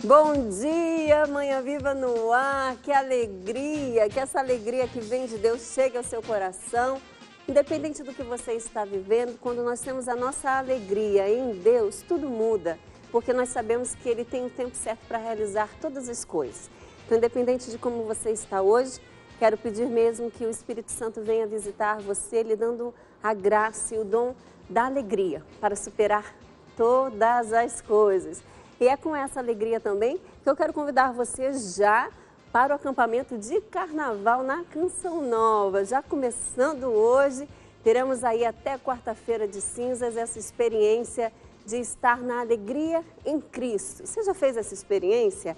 Bom dia, Manhã Viva no ar, que alegria, que essa alegria que vem de Deus chegue ao seu coração. Independente do que você está vivendo, quando nós temos a nossa alegria em Deus, tudo muda, porque nós sabemos que Ele tem um tempo certo para realizar todas as coisas. Então, independente de como você está hoje, quero pedir mesmo que o Espírito Santo venha visitar você, lhe dando a graça e o dom da alegria para superar todas as coisas. E é com essa alegria também que eu quero convidar você já para o acampamento de carnaval na Canção Nova. Já começando hoje, teremos aí até quarta-feira de cinzas essa experiência de estar na alegria em Cristo. Você já fez essa experiência?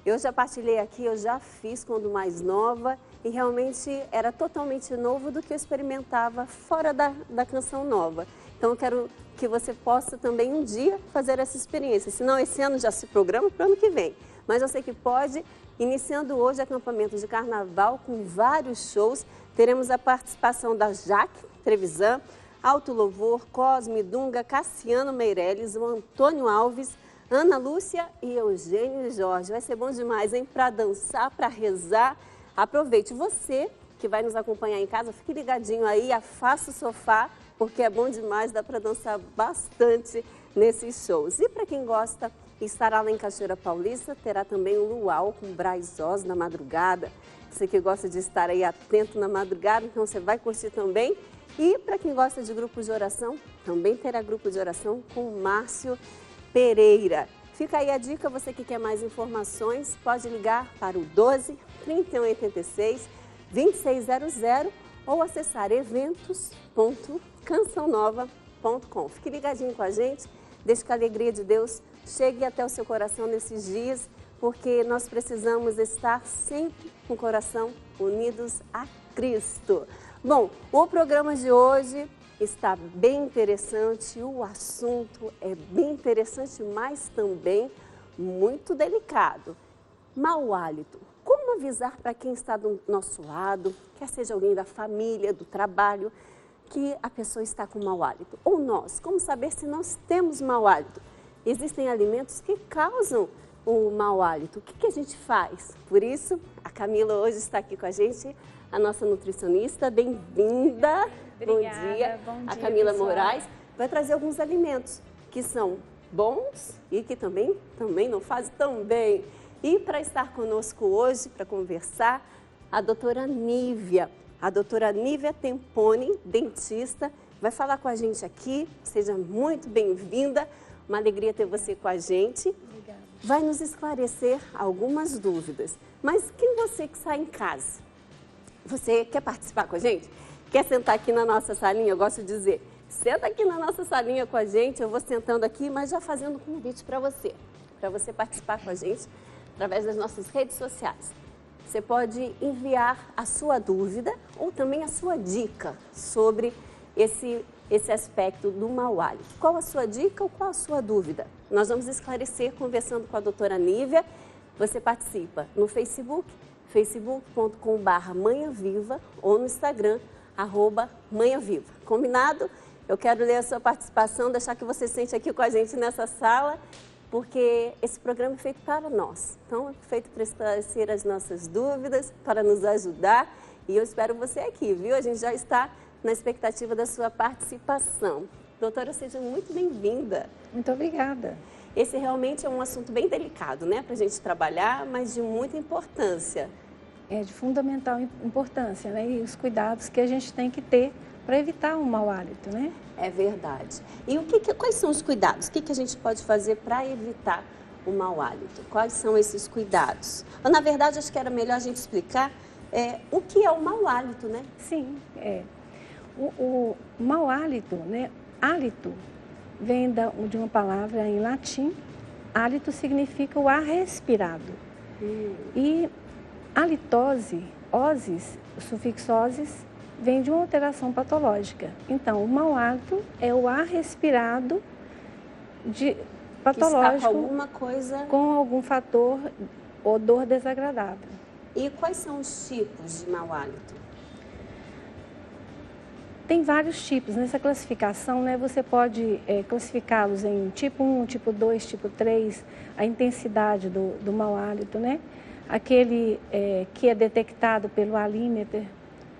Eu já partilhei aqui, eu já fiz quando mais nova e realmente era totalmente novo do que eu experimentava fora da Canção Nova. Então eu quero que você possa também um dia fazer essa experiência. Se não, esse ano já se programa para o ano que vem. Mas eu sei que pode, iniciando hoje acampamento de carnaval com vários shows. Teremos a participação da Jaque Trevisan, Alto Louvor, Cosme Dunga, Cassiano Meirelles, o Antônio Alves, Ana Lúcia e Eugênio Jorge. Vai ser bom demais, hein? Para dançar, para rezar. Aproveite você que vai nos acompanhar em casa, fique ligadinho aí, afasta o sofá, porque é bom demais, dá para dançar bastante nesses shows. E para quem gosta, estará lá em Cachoeira Paulista, terá também o Luau com Braz Oz na madrugada. Você que gosta de estar aí atento na madrugada, então você vai curtir também. E para quem gosta de grupo de oração, também terá grupo de oração com Márcio Pereira. Fica aí a dica, você que quer mais informações, pode ligar para o 12 3186 2600 ou acessar eventos.cançãonova.com. Fique ligadinho com a gente, deixe que a alegria de Deus chegue até o seu coração nesses dias, porque nós precisamos estar sempre com o coração unidos a Cristo. Bom, o programa de hoje está bem interessante, o assunto é bem interessante, mas também muito delicado. Mau hálito. Como avisar para quem está do nosso lado, quer seja alguém da família, do trabalho, que a pessoa está com mau hálito? Ou nós, como saber se nós temos mau hálito? Existem alimentos que causam o mau hálito. O que a gente faz? Por isso, a Camila hoje está aqui com a gente, a nossa nutricionista. Bem-vinda! Obrigada, Bom dia. A Camila pessoal. Moraes vai trazer alguns alimentos que são bons e que também não fazem tão bem. E para estar conosco hoje, para conversar, a doutora Nívia. A doutora Nívia Temponi, dentista, vai falar com a gente aqui. Seja muito bem-vinda. Uma alegria ter você com a gente. Obrigada. Vai nos esclarecer algumas dúvidas. Mas quem você que está em casa? Você quer participar com a gente? Quer sentar aqui na nossa salinha? Eu gosto de dizer, senta aqui na nossa salinha com a gente. Eu vou sentando aqui, mas já fazendo um convite para você participar com a gente através das nossas redes sociais. Você pode enviar a sua dúvida ou também a sua dica sobre esse aspecto do mau hálito. Qual a sua dica ou qual a sua dúvida? Nós vamos esclarecer conversando com a doutora Nívia. Você participa no Facebook, facebook.com/manhãviva ou no Instagram, @manhãviva. Combinado? Eu quero ler a sua participação, deixar que você sente aqui com a gente nessa sala, porque esse programa é feito para nós. Então, é feito para esclarecer as nossas dúvidas, para nos ajudar. E eu espero você aqui, viu? A gente já está na expectativa da sua participação. Doutora, seja muito bem-vinda. Muito obrigada. Esse realmente é um assunto bem delicado, né? Para a gente trabalhar, mas de muita importância. É de fundamental importância, né? E os cuidados que a gente tem que ter para evitar um mau hálito, né? É verdade. E quais são os cuidados? O que a gente pode fazer para evitar o mau hálito? Quais são esses cuidados? Ou, na verdade, acho que era melhor a gente explicar o que é o mau hálito, né? Sim, é. O mau hálito, né? Hálito vem de uma palavra em latim. Hálito significa o ar respirado. E halitose, osis, o sufixo osis, vem de uma alteração patológica. Então, o mau hálito é o ar respirado patológico que está com alguma coisa, com algum fator, odor desagradável. E quais são os tipos de mau hálito? Tem vários tipos. Nessa classificação, né, você pode classificá-los em tipo 1, tipo 2, tipo 3, a intensidade do mau hálito, né? Aquele que é detectado pelo alímeter,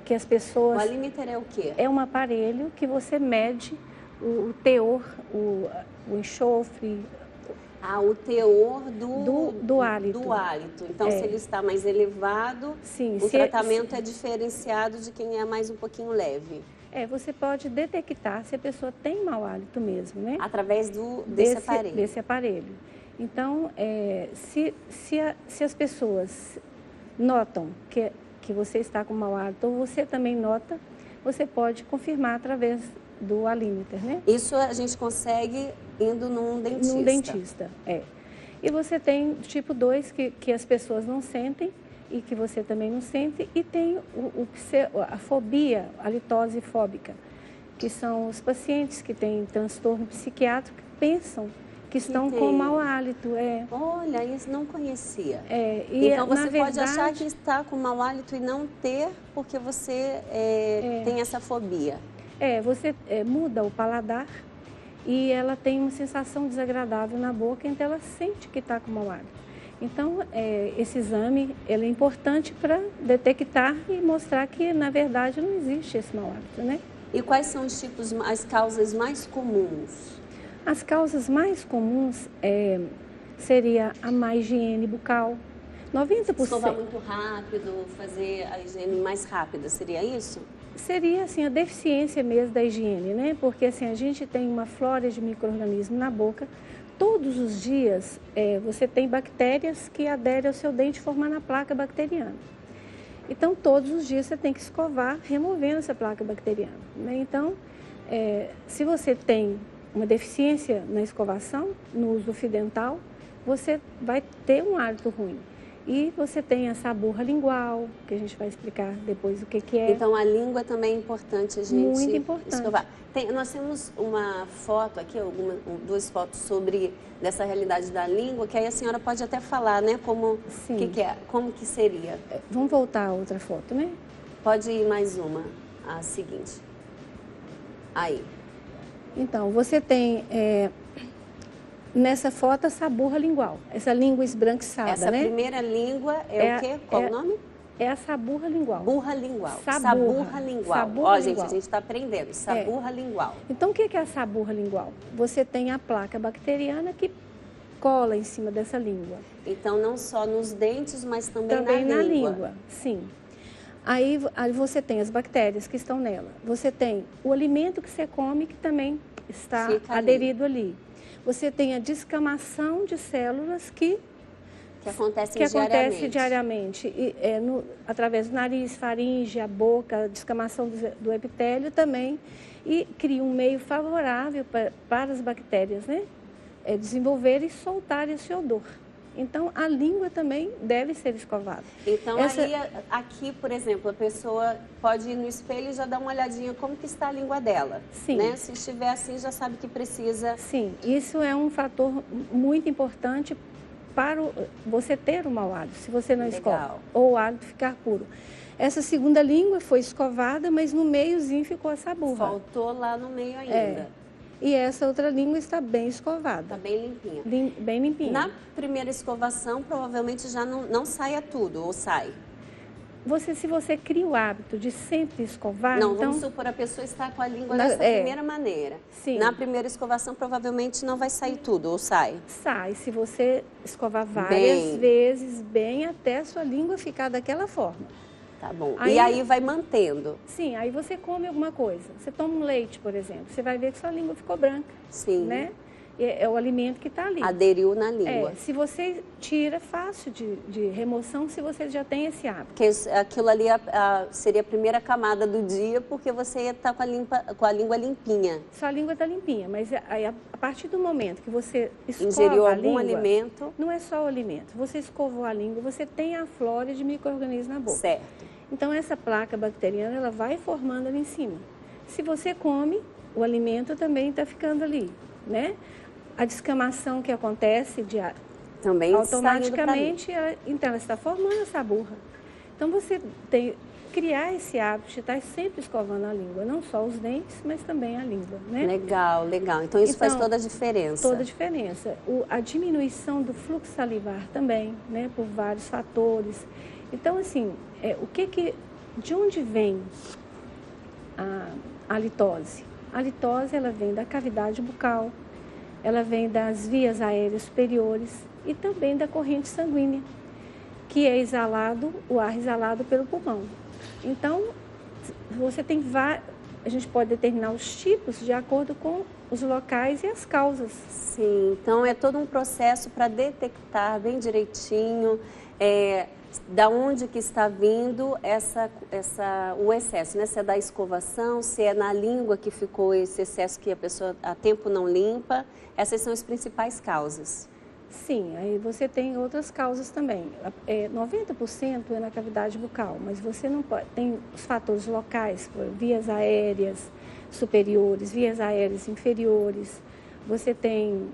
que as pessoas... O alímeter é o quê? É um aparelho que você mede o teor, o enxofre... O teor do hálito. Do hálito. Então, se ele está mais elevado, sim, o tratamento é diferenciado de quem é mais um pouquinho leve. Você pode detectar se a pessoa tem mau hálito mesmo, né? Através desse aparelho. Desse aparelho. Então, se as pessoas notam que você está com mau hálito, ou você também nota, você pode confirmar através do alímeter, né? Isso a gente consegue indo num dentista. Num dentista, E você tem tipo 2 que as pessoas não sentem e que você também não sente, e tem a fobia, a litose fóbica, que são os pacientes que têm transtorno psiquiátrico que pensam que estão com mau hálito. Olha, isso não conhecia. E então você verdade, pode achar que está com mau hálito e não ter, porque você tem essa fobia. Você muda o paladar e ela tem uma sensação desagradável na boca, então ela sente que está com mau hálito. Então, esse exame ele é importante para detectar e mostrar que, na verdade, não existe esse mau hálito, né? E quais são as causas mais comuns? As causas mais comuns seria a má higiene bucal. 90%. Escovar muito rápido, fazer a higiene mais rápida, seria isso? Seria, assim, a deficiência mesmo da higiene, né? Porque, assim, a gente tem uma flora de micro-organismos na boca. Todos os dias você tem bactérias que aderem ao seu dente formando a placa bacteriana. Então, todos os dias você tem que escovar removendo essa placa bacteriana, né? Então, se você tem uma deficiência na escovação, no uso do fio dental, você vai ter um hálito ruim. E você tem essa burra lingual, que a gente vai explicar depois o que é. Então, a língua também é importante a gente muito importante. escovar. Nós temos uma foto aqui, duas fotos sobre dessa realidade da língua, que aí a senhora pode até falar, né? Como que seria. Vamos voltar a outra foto, né? Pode ir mais uma, a seguinte. Aí. Então, você tem... nessa foto, essa burra lingual, essa língua esbranquiçada, essa né? Primeira língua o quê? Qual o nome? É a saburra lingual. Burra lingual. Saburra lingual. Ó, gente, a gente está aprendendo. Saburra lingual. Então, o que é a saburra lingual? Você tem a placa bacteriana que cola em cima dessa língua. Então, não só nos dentes, mas também na língua. Sim. Aí você tem as bactérias que estão nela. Você tem o alimento que você come, que também está aderido ali. Você tem a descamação de células que acontece diariamente. E, através do nariz, faringe, a boca, a descamação do epitélio também. E cria um meio favorável para as bactérias, né? Desenvolverem e soltarem esse odor. Então, a língua também deve ser escovada. Então, aqui, por exemplo, a pessoa pode ir no espelho e já dar uma olhadinha como que está a língua dela. Sim. Né? Se estiver assim, já sabe que precisa... Sim, isso é um fator muito importante para você ter um mau hálito, se você não escova, ou o hálito ficar puro. Essa segunda língua foi escovada, mas no meiozinho ficou essa burra. Faltou lá no meio ainda. E essa outra língua está bem escovada. Está bem limpinha. Bem limpinha. Na primeira escovação, provavelmente já não saia tudo, ou sai? Se você cria o hábito de sempre escovar... Não, vamos supor, a pessoa está com a língua dessa primeira maneira. Sim. Na primeira escovação, provavelmente não vai sair tudo, ou sai? Sai, se você escovar várias vezes, bem, até a sua língua ficar daquela forma. Tá bom. E aí vai mantendo? Sim, aí você come alguma coisa. Você toma um leite, por exemplo, você vai ver que sua língua ficou branca. Sim. Né? É o alimento que está ali. Aderiu na língua. Se você tira, fácil de remoção, se você já tem esse hábito. Porque aquilo ali seria a primeira camada do dia, porque você ia estar com a língua limpinha. Sua língua está limpinha, mas aí, a partir do momento que você escova ingeriu algum língua, alimento... Não é só o alimento. Você escovou a língua, você tem a flora de micro-organismos na boca. Certo. Então, essa placa bacteriana, ela vai formando ali em cima. Se você come, o alimento também está ficando ali, né? A descamação que acontece também automaticamente, então ela está formando essa burra. Então você tem criar esse hábito de estar sempre escovando a língua, não só os dentes, mas também a língua, né? Legal, legal. Então isso faz toda a diferença. Toda a diferença. A diminuição do fluxo salivar também, né? Por vários fatores. Então, assim, de onde vem a halitose? A halitose, ela vem da cavidade bucal, ela vem das vias aéreas superiores e também da corrente sanguínea, que é o ar exalado pelo pulmão. Então, a gente pode determinar os tipos de acordo com os locais e as causas. Sim, então é todo um processo para detectar bem direitinho da onde que está vindo o excesso, né? Se é da escovação, se é na língua que ficou esse excesso que a pessoa há tempo não limpa. Essas são as principais causas. Sim, aí você tem outras causas também. 90% é na cavidade bucal, mas você não pode. Tem os fatores locais, vias aéreas superiores, vias aéreas inferiores. Você tem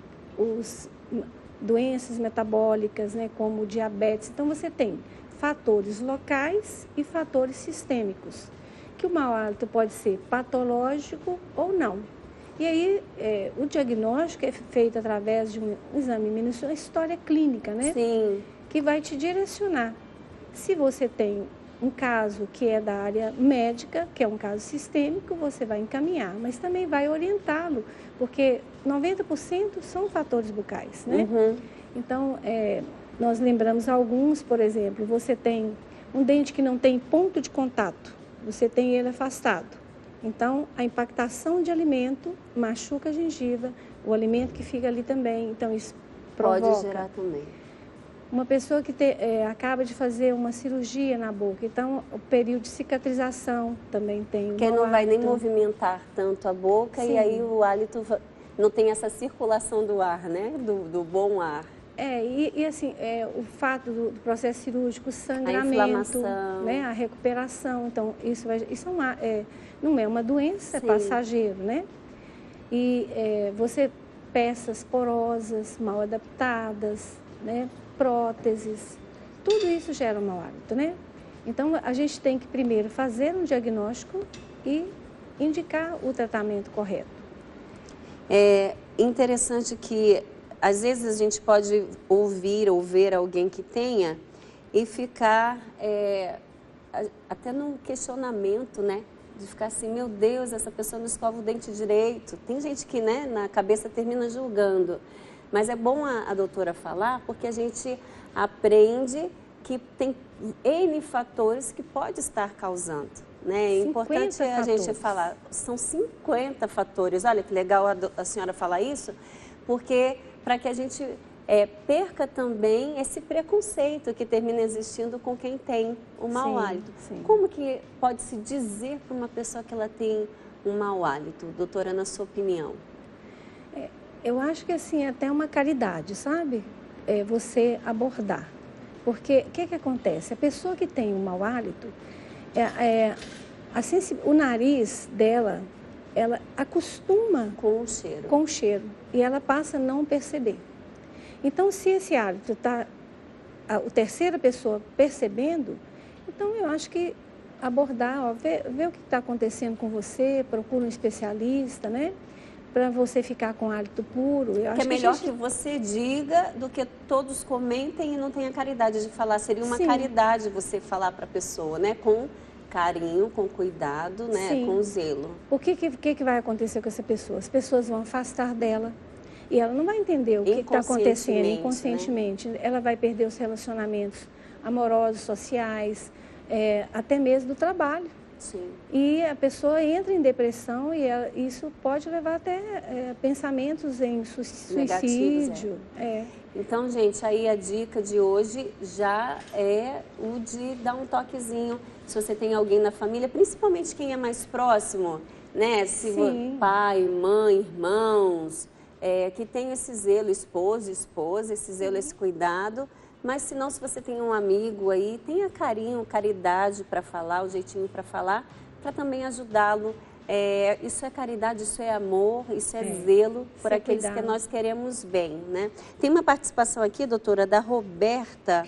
doenças metabólicas, né, como diabetes. Então você tem fatores locais e fatores sistêmicos, que o mau hálito pode ser patológico ou não. E aí, o diagnóstico é feito através de um exame minucioso, história clínica, né? Sim. Que vai te direcionar. Se você tem um caso que é da área médica, que é um caso sistêmico, você vai encaminhar, mas também vai orientá-lo, porque 90% são fatores bucais, né? Uhum. Então, nós lembramos alguns, por exemplo, você tem um dente que não tem ponto de contato, você tem ele afastado. Então, a impactação de alimento machuca a gengiva, o alimento que fica ali também, então isso provoca. Pode gerar também. Uma pessoa que acaba de fazer uma cirurgia na boca, então o período de cicatrização também tem. Porque não vai nem movimentar tanto a boca. Sim. E aí o hálito não tem essa circulação do ar, né? Do bom ar. E assim, o fato do processo cirúrgico, o sangramento, a inflamação, né? A recuperação, então isso não é uma doença, sim, é passageiro, né? E peças porosas, mal adaptadas, né? Próteses, tudo isso gera um mau hálito, né? Então, a gente tem que primeiro fazer um diagnóstico e indicar o tratamento correto. É interessante que, às vezes, a gente pode ouvir ou ver alguém que tenha e ficar até num questionamento, né? De ficar assim, meu Deus, essa pessoa não escova o dente direito. Tem gente que, né, na cabeça termina julgando. Mas é bom a doutora falar, porque a gente aprende que tem N fatores que pode estar causando, né? É importante a gente falar, são 50 fatores. Olha que legal a senhora falar isso, porque para que a gente perca também esse preconceito que termina existindo com quem tem o mau hálito. Sim. Como que pode se dizer para uma pessoa que ela tem um mau hálito, doutora, na sua opinião? Eu acho que assim, é até uma caridade, sabe? Você abordar. Porque o que acontece? A pessoa que tem um mau hálito, o nariz dela, ela acostuma com o cheiro. Com o cheiro. E ela passa a não perceber. Então, se esse hálito está a terceira pessoa percebendo, então eu acho que abordar, ver o que está acontecendo com você, procura um especialista, né? Para você ficar com hálito puro. Eu acho que é melhor que você diga do que todos comentem e não tenha caridade de falar. Seria uma caridade você falar para a pessoa, né? Com carinho, com cuidado, né? Sim. Com zelo. O que vai acontecer com essa pessoa? As pessoas vão afastar dela e ela não vai entender o que está acontecendo inconscientemente. Né? Ela vai perder os relacionamentos amorosos, sociais, até mesmo do trabalho. Sim. E a pessoa entra em depressão e isso pode levar até pensamentos em suicídio. Então, gente, aí a dica de hoje já é o de dar um toquezinho. Se você tem alguém na família, principalmente quem é mais próximo, né? Se pai, mãe, irmãos, que tem esse zelo, esposo, esposa, esse zelo, esse cuidado. Mas se não, se você tem um amigo aí, tenha carinho, caridade para falar, o jeitinho para falar, para também ajudá-lo. Isso é caridade, isso é amor, isso é zelo por aqueles que nós queremos bem, né? Tem uma participação aqui, doutora, da Roberta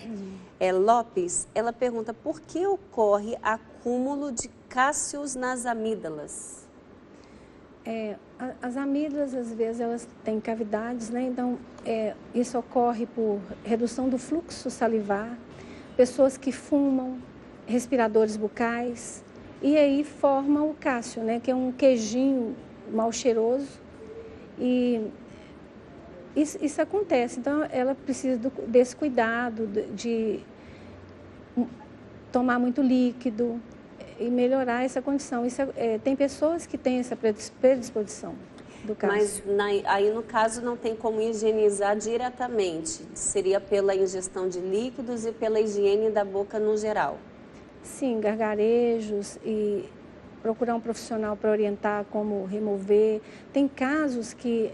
Lopes. Ela pergunta por que ocorre a acúmulo de cálcios nas amígdalas? As amígdalas, às vezes, elas têm cavidades, né? Então, isso ocorre por redução do fluxo salivar, pessoas que fumam, respiradores bucais, e aí forma o cálcio, né? Que é um queijinho mal cheiroso, e isso acontece. Então, ela precisa desse cuidado, de tomar muito líquido e melhorar essa condição. Tem pessoas que têm essa predisposição do cálcio. Mas aí, no caso, não tem como higienizar diretamente? Seria pela ingestão de líquidos e pela higiene da boca no geral? Sim, gargarejos e procurar um profissional para orientar como remover. Tem casos que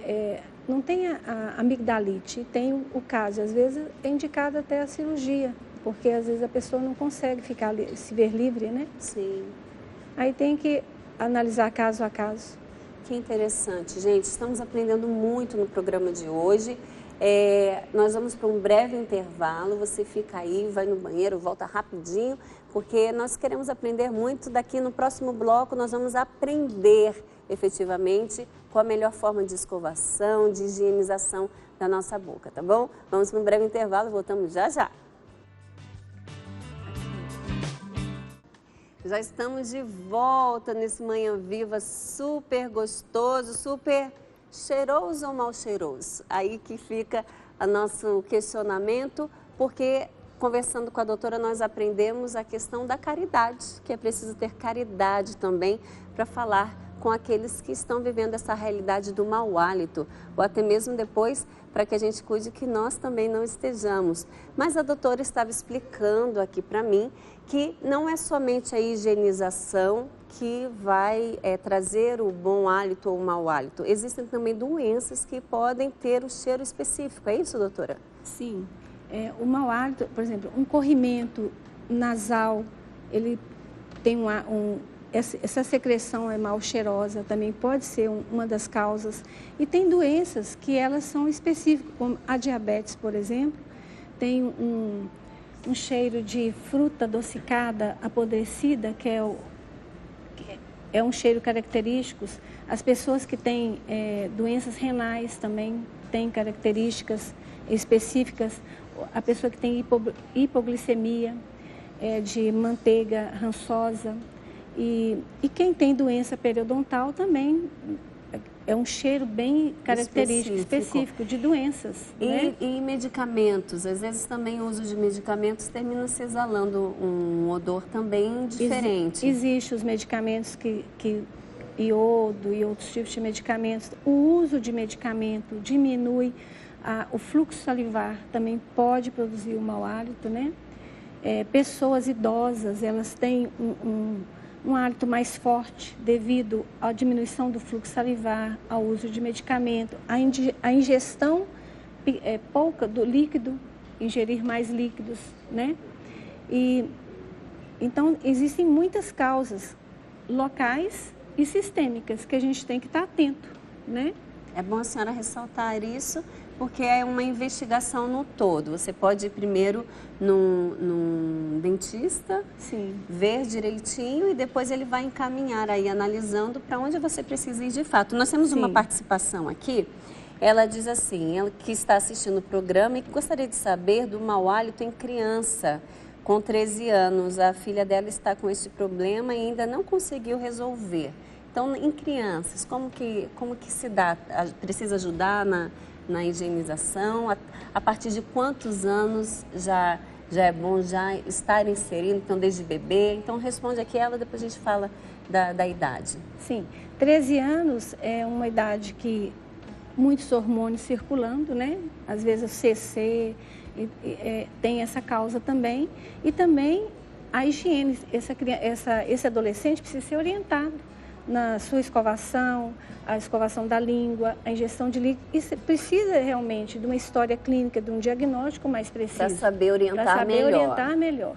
não tem a amigdalite, tem o caso, às vezes é indicada até a cirurgia, porque às vezes a pessoa não consegue se ver livre, né? Sim. Aí tem que analisar caso a caso. Que interessante, gente. Estamos aprendendo muito no programa de hoje. Nós vamos para um breve intervalo. Você fica aí, vai no banheiro, volta rapidinho, porque nós queremos aprender muito. Daqui no próximo bloco nós vamos aprender efetivamente com a melhor forma de escovação, de higienização da nossa boca, tá bom? Vamos para um breve intervalo, voltamos já já. Já estamos de volta nesse Manhã Viva super gostoso, super cheiroso ou mal cheiroso? Aí que fica o nosso questionamento, porque conversando com a doutora nós aprendemos a questão da caridade, que é preciso ter caridade também para falar com aqueles que estão vivendo essa realidade do mau hálito, ou até mesmo depois para que a gente cuide que nós também não estejamos. Mas a doutora estava explicando aqui para mim que não é somente a higienização que vai trazer o bom hálito ou o mau hálito. Existem também doenças que podem ter o cheiro específico, é isso, doutora? Sim. O mau hálito, por exemplo, um corrimento nasal, ele tem essa secreção é mal cheirosa, também pode ser uma das causas. E tem doenças que elas são específicas, como a diabetes, por exemplo, tem um cheiro de fruta adocicada, apodrecida, que é um cheiro característico. As pessoas que têm doenças renais também têm características específicas. A pessoa que tem hipoglicemia, de manteiga rançosa. E quem tem doença periodontal também é um cheiro bem característico, específico de doenças. Né? E medicamentos? Às vezes também o uso de medicamentos termina se exalando um odor também diferente. Existem os medicamentos que iodo e outros tipos de medicamentos. O uso de medicamento diminui o fluxo salivar, também pode produzir o mau hálito, né? Pessoas idosas, elas têm um hálito mais forte devido à diminuição do fluxo salivar, ao uso de medicamento, a ingestão pouca do líquido, ingerir mais líquidos, né? Então, existem muitas causas locais e sistêmicas que a gente tem que estar atento, né? É bom a senhora ressaltar isso, porque é uma investigação no todo. Você pode ir primeiro num dentista, sim, ver direitinho e depois ele vai encaminhar aí, analisando para onde você precisa ir de fato. Nós temos uma participação aqui, ela diz assim, ela que está assistindo o programa e que gostaria de saber do mau hálito em criança, com 13 anos. A filha dela está com esse problema e ainda não conseguiu resolver. Então, em crianças, como que se dá? Precisa ajudar na higienização? A partir de quantos anos já é bom já estar inserindo? Então, desde bebê? Então, responde aqui ela, depois a gente fala da idade. Sim, 13 anos é uma idade que muitos hormônios circulando, né? Às vezes o CC tem essa causa também. E também a higiene, esse adolescente precisa ser orientado na sua escovação, a escovação da língua, a ingestão de líquido. Isso precisa realmente de uma história clínica, de um diagnóstico mais preciso. Para saber orientar melhor. Para saber orientar melhor,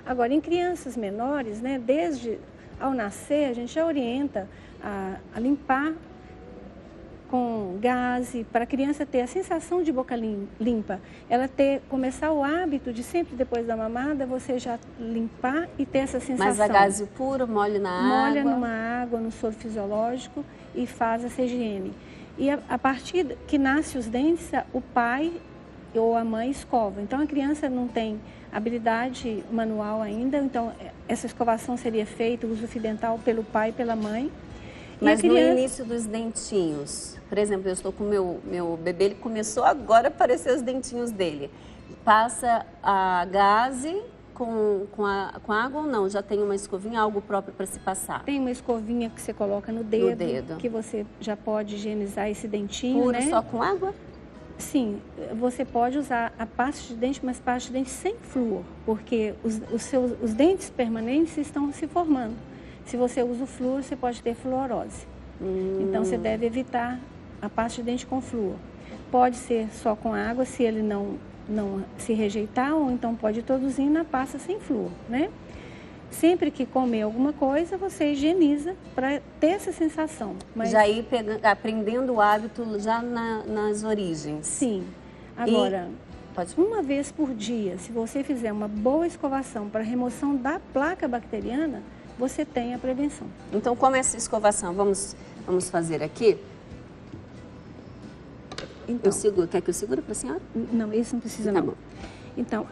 Agora, em crianças menores, né, desde ao nascer, a gente já orienta a limpar com gaze, para a criança ter a sensação de boca limpa, ela começar o hábito de sempre depois da mamada, você já limpar e ter essa sensação. Mas a gaze puro, molha na água? Molha numa água, no soro fisiológico e faz essa higiene. E a partir que nasce os dentes, o pai ou a mãe escova. Então a criança não tem habilidade manual ainda, então essa escovação seria feita, o uso fio dental pelo pai e pela mãe. Mas no início dos dentinhos, por exemplo, eu estou com o meu bebê, ele começou agora a aparecer os dentinhos dele. Passa a gaze com água ou não? Já tem uma escovinha, algo próprio para se passar? Tem uma escovinha que você coloca no dedo, que você já pode higienizar esse dentinho, puro, né? Só com água? Sim, você pode usar a pasta de dente, mas pasta de dente sem flúor, porque os dentes permanentes estão se formando. Se você usa o flúor, você pode ter fluorose. Então, você deve evitar a pasta de dente com flúor. Pode ser só com água, se ele não se rejeitar, ou então pode introduzir na pasta sem flúor, né? Sempre que comer alguma coisa, você higieniza para ter essa sensação. Mas... Já ir aprendendo o hábito já nas origens. Sim. Agora, uma vez por dia, se você fizer uma boa escovação para remoção da placa bacteriana, você tem a prevenção. Então, como é essa escovação? Vamos fazer aqui? Então, quer que eu segure para a senhora? Não, isso não precisa não. Tá bom. Então,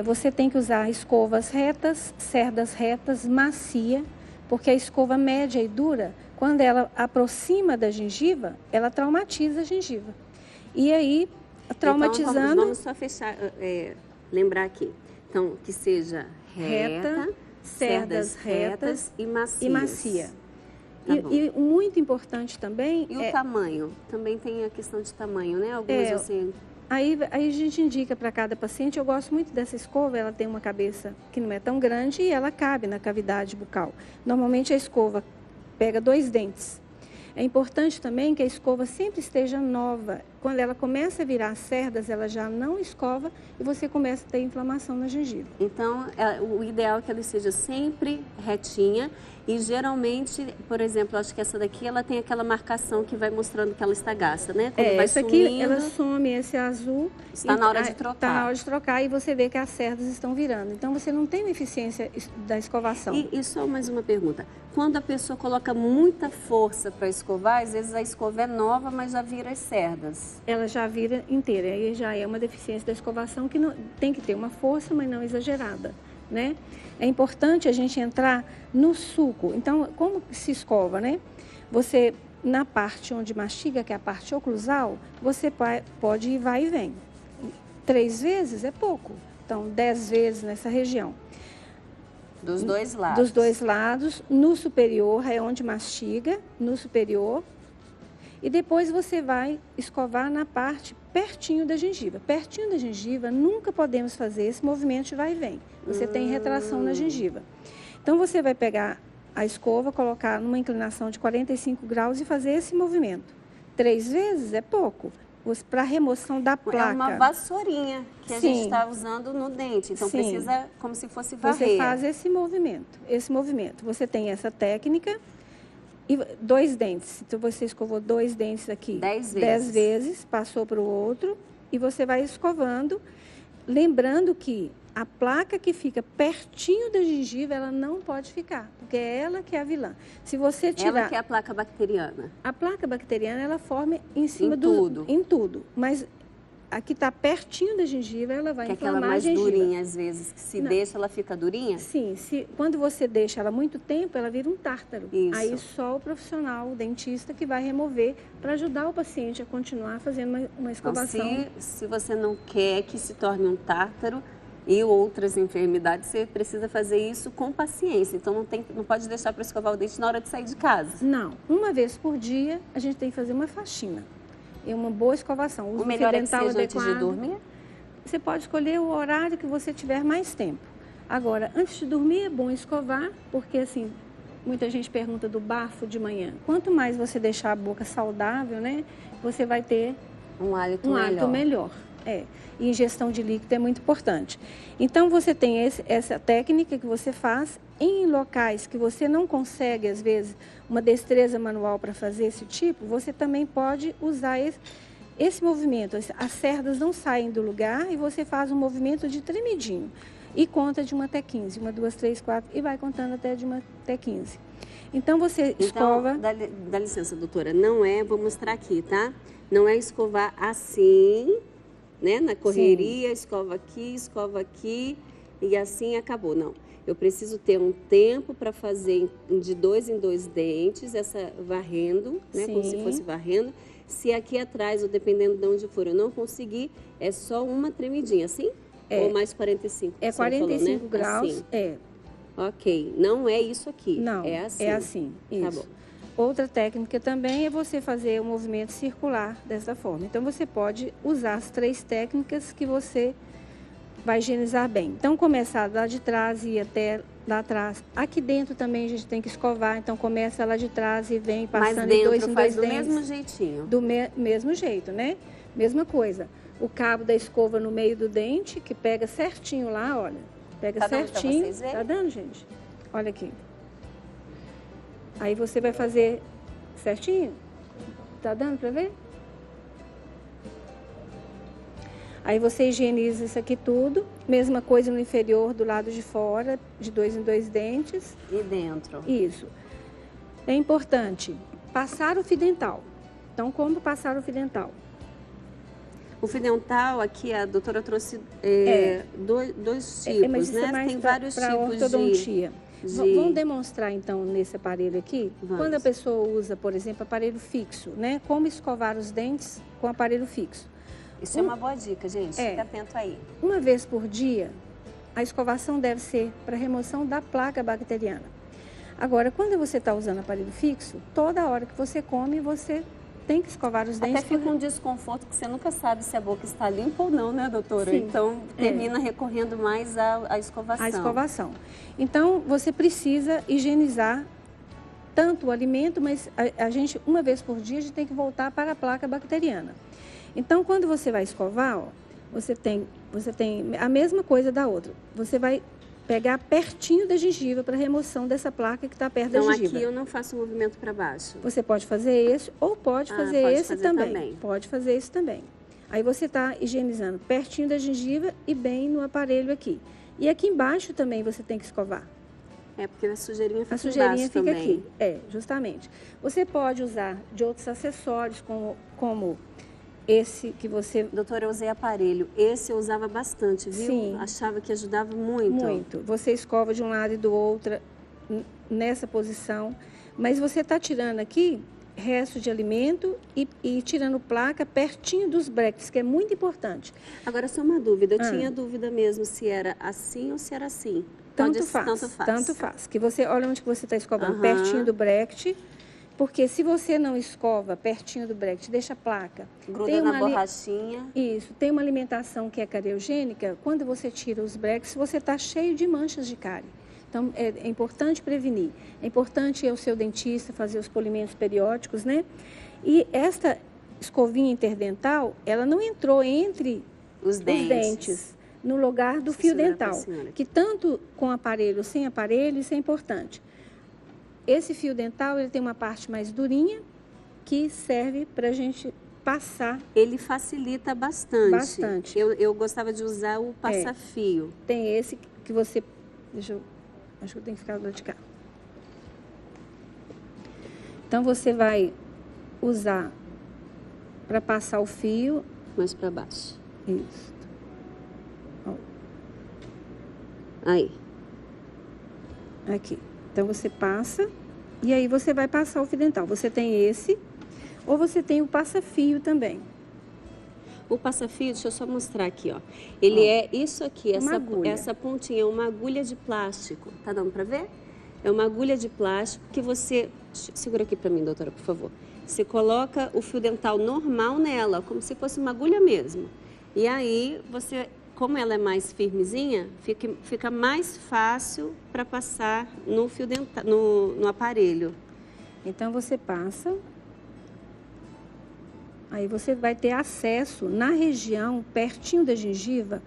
você tem que usar escovas retas, cerdas retas, macia, porque a escova média e dura, quando ela aproxima da gengiva, ela traumatiza a gengiva. E aí, traumatizando... Então, vamos só fechar, lembrar aqui. Então, que seja reta, cerdas retas e macia. Tá e muito importante também... E o tamanho? Também tem a questão de tamanho, né? Algumas assim... Aí a gente indica para cada paciente, eu gosto muito dessa escova, ela tem uma cabeça que não é tão grande e ela cabe na cavidade bucal. Normalmente a escova pega 2 dentes. É importante também que a escova sempre esteja nova. Quando ela começa a virar cerdas, ela já não escova e você começa a ter inflamação na gengiva. Então, o ideal é que ela seja sempre retinha e geralmente, por exemplo, acho que essa daqui, ela tem aquela marcação que vai mostrando que ela está gasta, né? Quando vai essa sumindo, aqui, ela some, esse azul. Está na hora de trocar. Está na hora de trocar e você vê que as cerdas estão virando. Então, você não tem uma eficiência da escovação. E só mais uma pergunta. Quando a pessoa coloca muita força para escovar, às vezes a escova é nova, mas já vira as cerdas. Ela já vira inteira, aí já é uma deficiência da escovação que não, tem que ter uma força, mas não exagerada, né? É importante a gente entrar no suco. Então, como se escova, né? Você, na parte onde mastiga, que é a parte oclusal, você pode ir vai e vem. 3 vezes é pouco, então 10 vezes nessa região. Dos 2 lados? Dos 2 lados, no superior, é onde mastiga, no superior. E depois você vai escovar na parte pertinho da gengiva. Pertinho da gengiva, nunca podemos fazer esse movimento de vai e vem. Você tem retração na gengiva. Então, você vai pegar a escova, colocar numa inclinação de 45 graus e fazer esse movimento. 3 vezes é pouco. Para remoção da placa. É uma vassourinha que a gente está usando no dente. Então, precisa como se fosse varrer. Você faz esse movimento. Você tem essa técnica... E 2 dentes. Então, você escovou 2 dentes aqui 10 vezes, passou para o outro e você vai escovando. Lembrando que a placa que fica pertinho da gengiva, ela não pode ficar, porque é ela que é a vilã. Se você tirar... Ela que é a placa bacteriana. A placa bacteriana, ela forma em cima em tudo. Mas a que está pertinho da gengiva, ela vai inflamar a gengiva. Aquela mais durinha, às vezes, que se deixa, ela fica durinha? Sim, quando você deixa ela muito tempo, ela vira um tártaro. Isso. Aí só o profissional, o dentista, que vai remover para ajudar o paciente a continuar fazendo uma escovação. Então, se você não quer que se torne um tártaro e outras enfermidades, você precisa fazer isso com paciência. Então, não pode deixar para escovar o dente na hora de sair de casa. Não. Uma vez por dia, a gente tem que fazer uma faxina. É uma boa escovação. O melhor é que seja antes de dormir? Você pode escolher o horário que você tiver mais tempo. Agora, antes de dormir é bom escovar, porque assim, muita gente pergunta do bafo de manhã. Quanto mais você deixar a boca saudável, né, você vai ter um hálito melhor. E ingestão de líquido é muito importante. Então, você tem essa técnica que você faz em locais que você não consegue, às vezes, uma destreza manual para fazer esse tipo, você também pode usar esse movimento. As cerdas não saem do lugar e você faz um movimento de tremidinho. E conta de 1 até 15. 1, 2, 3, 4 e vai contando até de 1 até 15. Então, você escova... Dá licença, doutora. Não é, vou mostrar aqui, tá? Não é escovar assim, né? Na correria, escova aqui e assim acabou. Não. Eu preciso ter um tempo para fazer de 2 em 2 dentes, essa varrendo, né? Como se fosse varrendo. Se aqui atrás, ou dependendo de onde for, eu não conseguir, é só uma tremidinha, assim? Ou mais 45? É 45 falou, né? Graus, assim. Ok, não é isso aqui. Não, é assim. É assim, isso. Tá bom. Outra técnica também é você fazer um movimento circular dessa forma. Então, você pode usar as 3 técnicas que você vai higienizar bem. Então, começar lá de trás e ir até lá atrás. Aqui dentro também a gente tem que escovar, então começa lá de trás e vem passando de 2 em 2 dentes. Do mesmo jeitinho. Do mesmo jeito, né? Mesma coisa. O cabo da escova no meio do dente, que pega certinho lá, olha. Pega certinho. Dando pra vocês verem? Tá dando, gente? Olha aqui. Aí você vai fazer certinho. Tá dando pra ver? Aí você higieniza isso aqui tudo. Mesma coisa no inferior, do lado de fora, de 2 em 2 dentes. E dentro. Isso. É importante passar o fio dental. Então, como passar o fio dental? O fio dental, aqui a doutora trouxe dois tipos, mas isso né? é mais tem vários tipos ortodontia. Vamos demonstrar, então, nesse aparelho aqui? Vamos. Quando a pessoa usa, por exemplo, aparelho fixo, né? Como escovar os dentes com aparelho fixo. Isso é uma boa dica, gente. Fica atento aí. Uma vez por dia, a escovação deve ser para remoção da placa bacteriana. Agora, quando você está usando aparelho fixo, toda hora que você come, você tem que escovar os dentes. Até fica um desconforto que você nunca sabe se a boca está limpa ou não, né, doutora? Sim. Então, termina recorrendo mais à escovação. A escovação. Então, você precisa higienizar tanto o alimento, mas a gente, uma vez por dia, a gente tem que voltar para a placa bacteriana. Então, quando você vai escovar, ó, você tem a mesma coisa da outra. Você vai pegar pertinho da gengiva para remoção dessa placa que está perto da gengiva. Então, aqui eu não faço movimento para baixo. Você pode fazer esse ou pode fazer esse também. Pode fazer esse também. Aí você está higienizando pertinho da gengiva e bem no aparelho aqui. E aqui embaixo também você tem que escovar. É, porque a sujeirinha fica embaixo também. A sujeirinha fica também. aqui. Justamente. Você pode usar de outros acessórios, como esse que você... Doutora, eu usei aparelho. Esse eu usava bastante, viu? Sim. Achava que ajudava muito. Muito. Você escova de um lado e do outro nessa posição. Mas você está tirando aqui resto de alimento e tirando placa pertinho dos bractes, que é muito importante. Agora, só uma dúvida. Eu tinha dúvida mesmo se era assim ou se era assim. Tanto faz. Que você, olha onde que você está escovando, pertinho do bract. Porque se você não escova pertinho do bract, deixa a placa. Gruda na borrachinha. Isso. Tem uma alimentação que é cariogênica. Quando você tira os bracts, você está cheio de manchas de cárie. Então, é importante prevenir. É importante ir ao seu dentista, fazer os polimentos periódicos, né? E esta escovinha interdental, ela não entrou entre os dentes no lugar do fio dental. Que tanto com aparelho, sem aparelho, isso é importante. Esse fio dental, ele tem uma parte mais durinha, que serve para a gente passar. Ele facilita bastante. Bastante. Eu gostava de usar o passa-fio. Tem esse que você... acho que eu tenho que ficar do lado de cá. Então, você vai usar para passar o fio. Mais para baixo. Isso. Ó. Aí. Aqui. Então, você passa e aí você vai passar o fio dental. Você tem esse ou você tem o passa-fio também. O passa-fio, deixa eu só mostrar aqui, ó. Ele é isso aqui, essa pontinha, é uma agulha de plástico. Tá dando pra ver? É uma agulha de plástico que você... Segura aqui pra mim, doutora, por favor. Você coloca o fio dental normal nela, como se fosse uma agulha mesmo. E aí, você, como ela é mais firmezinha, fica mais fácil para passar no fio dental, no aparelho. Então, você passa... Aí você vai ter acesso na região, pertinho da gengiva,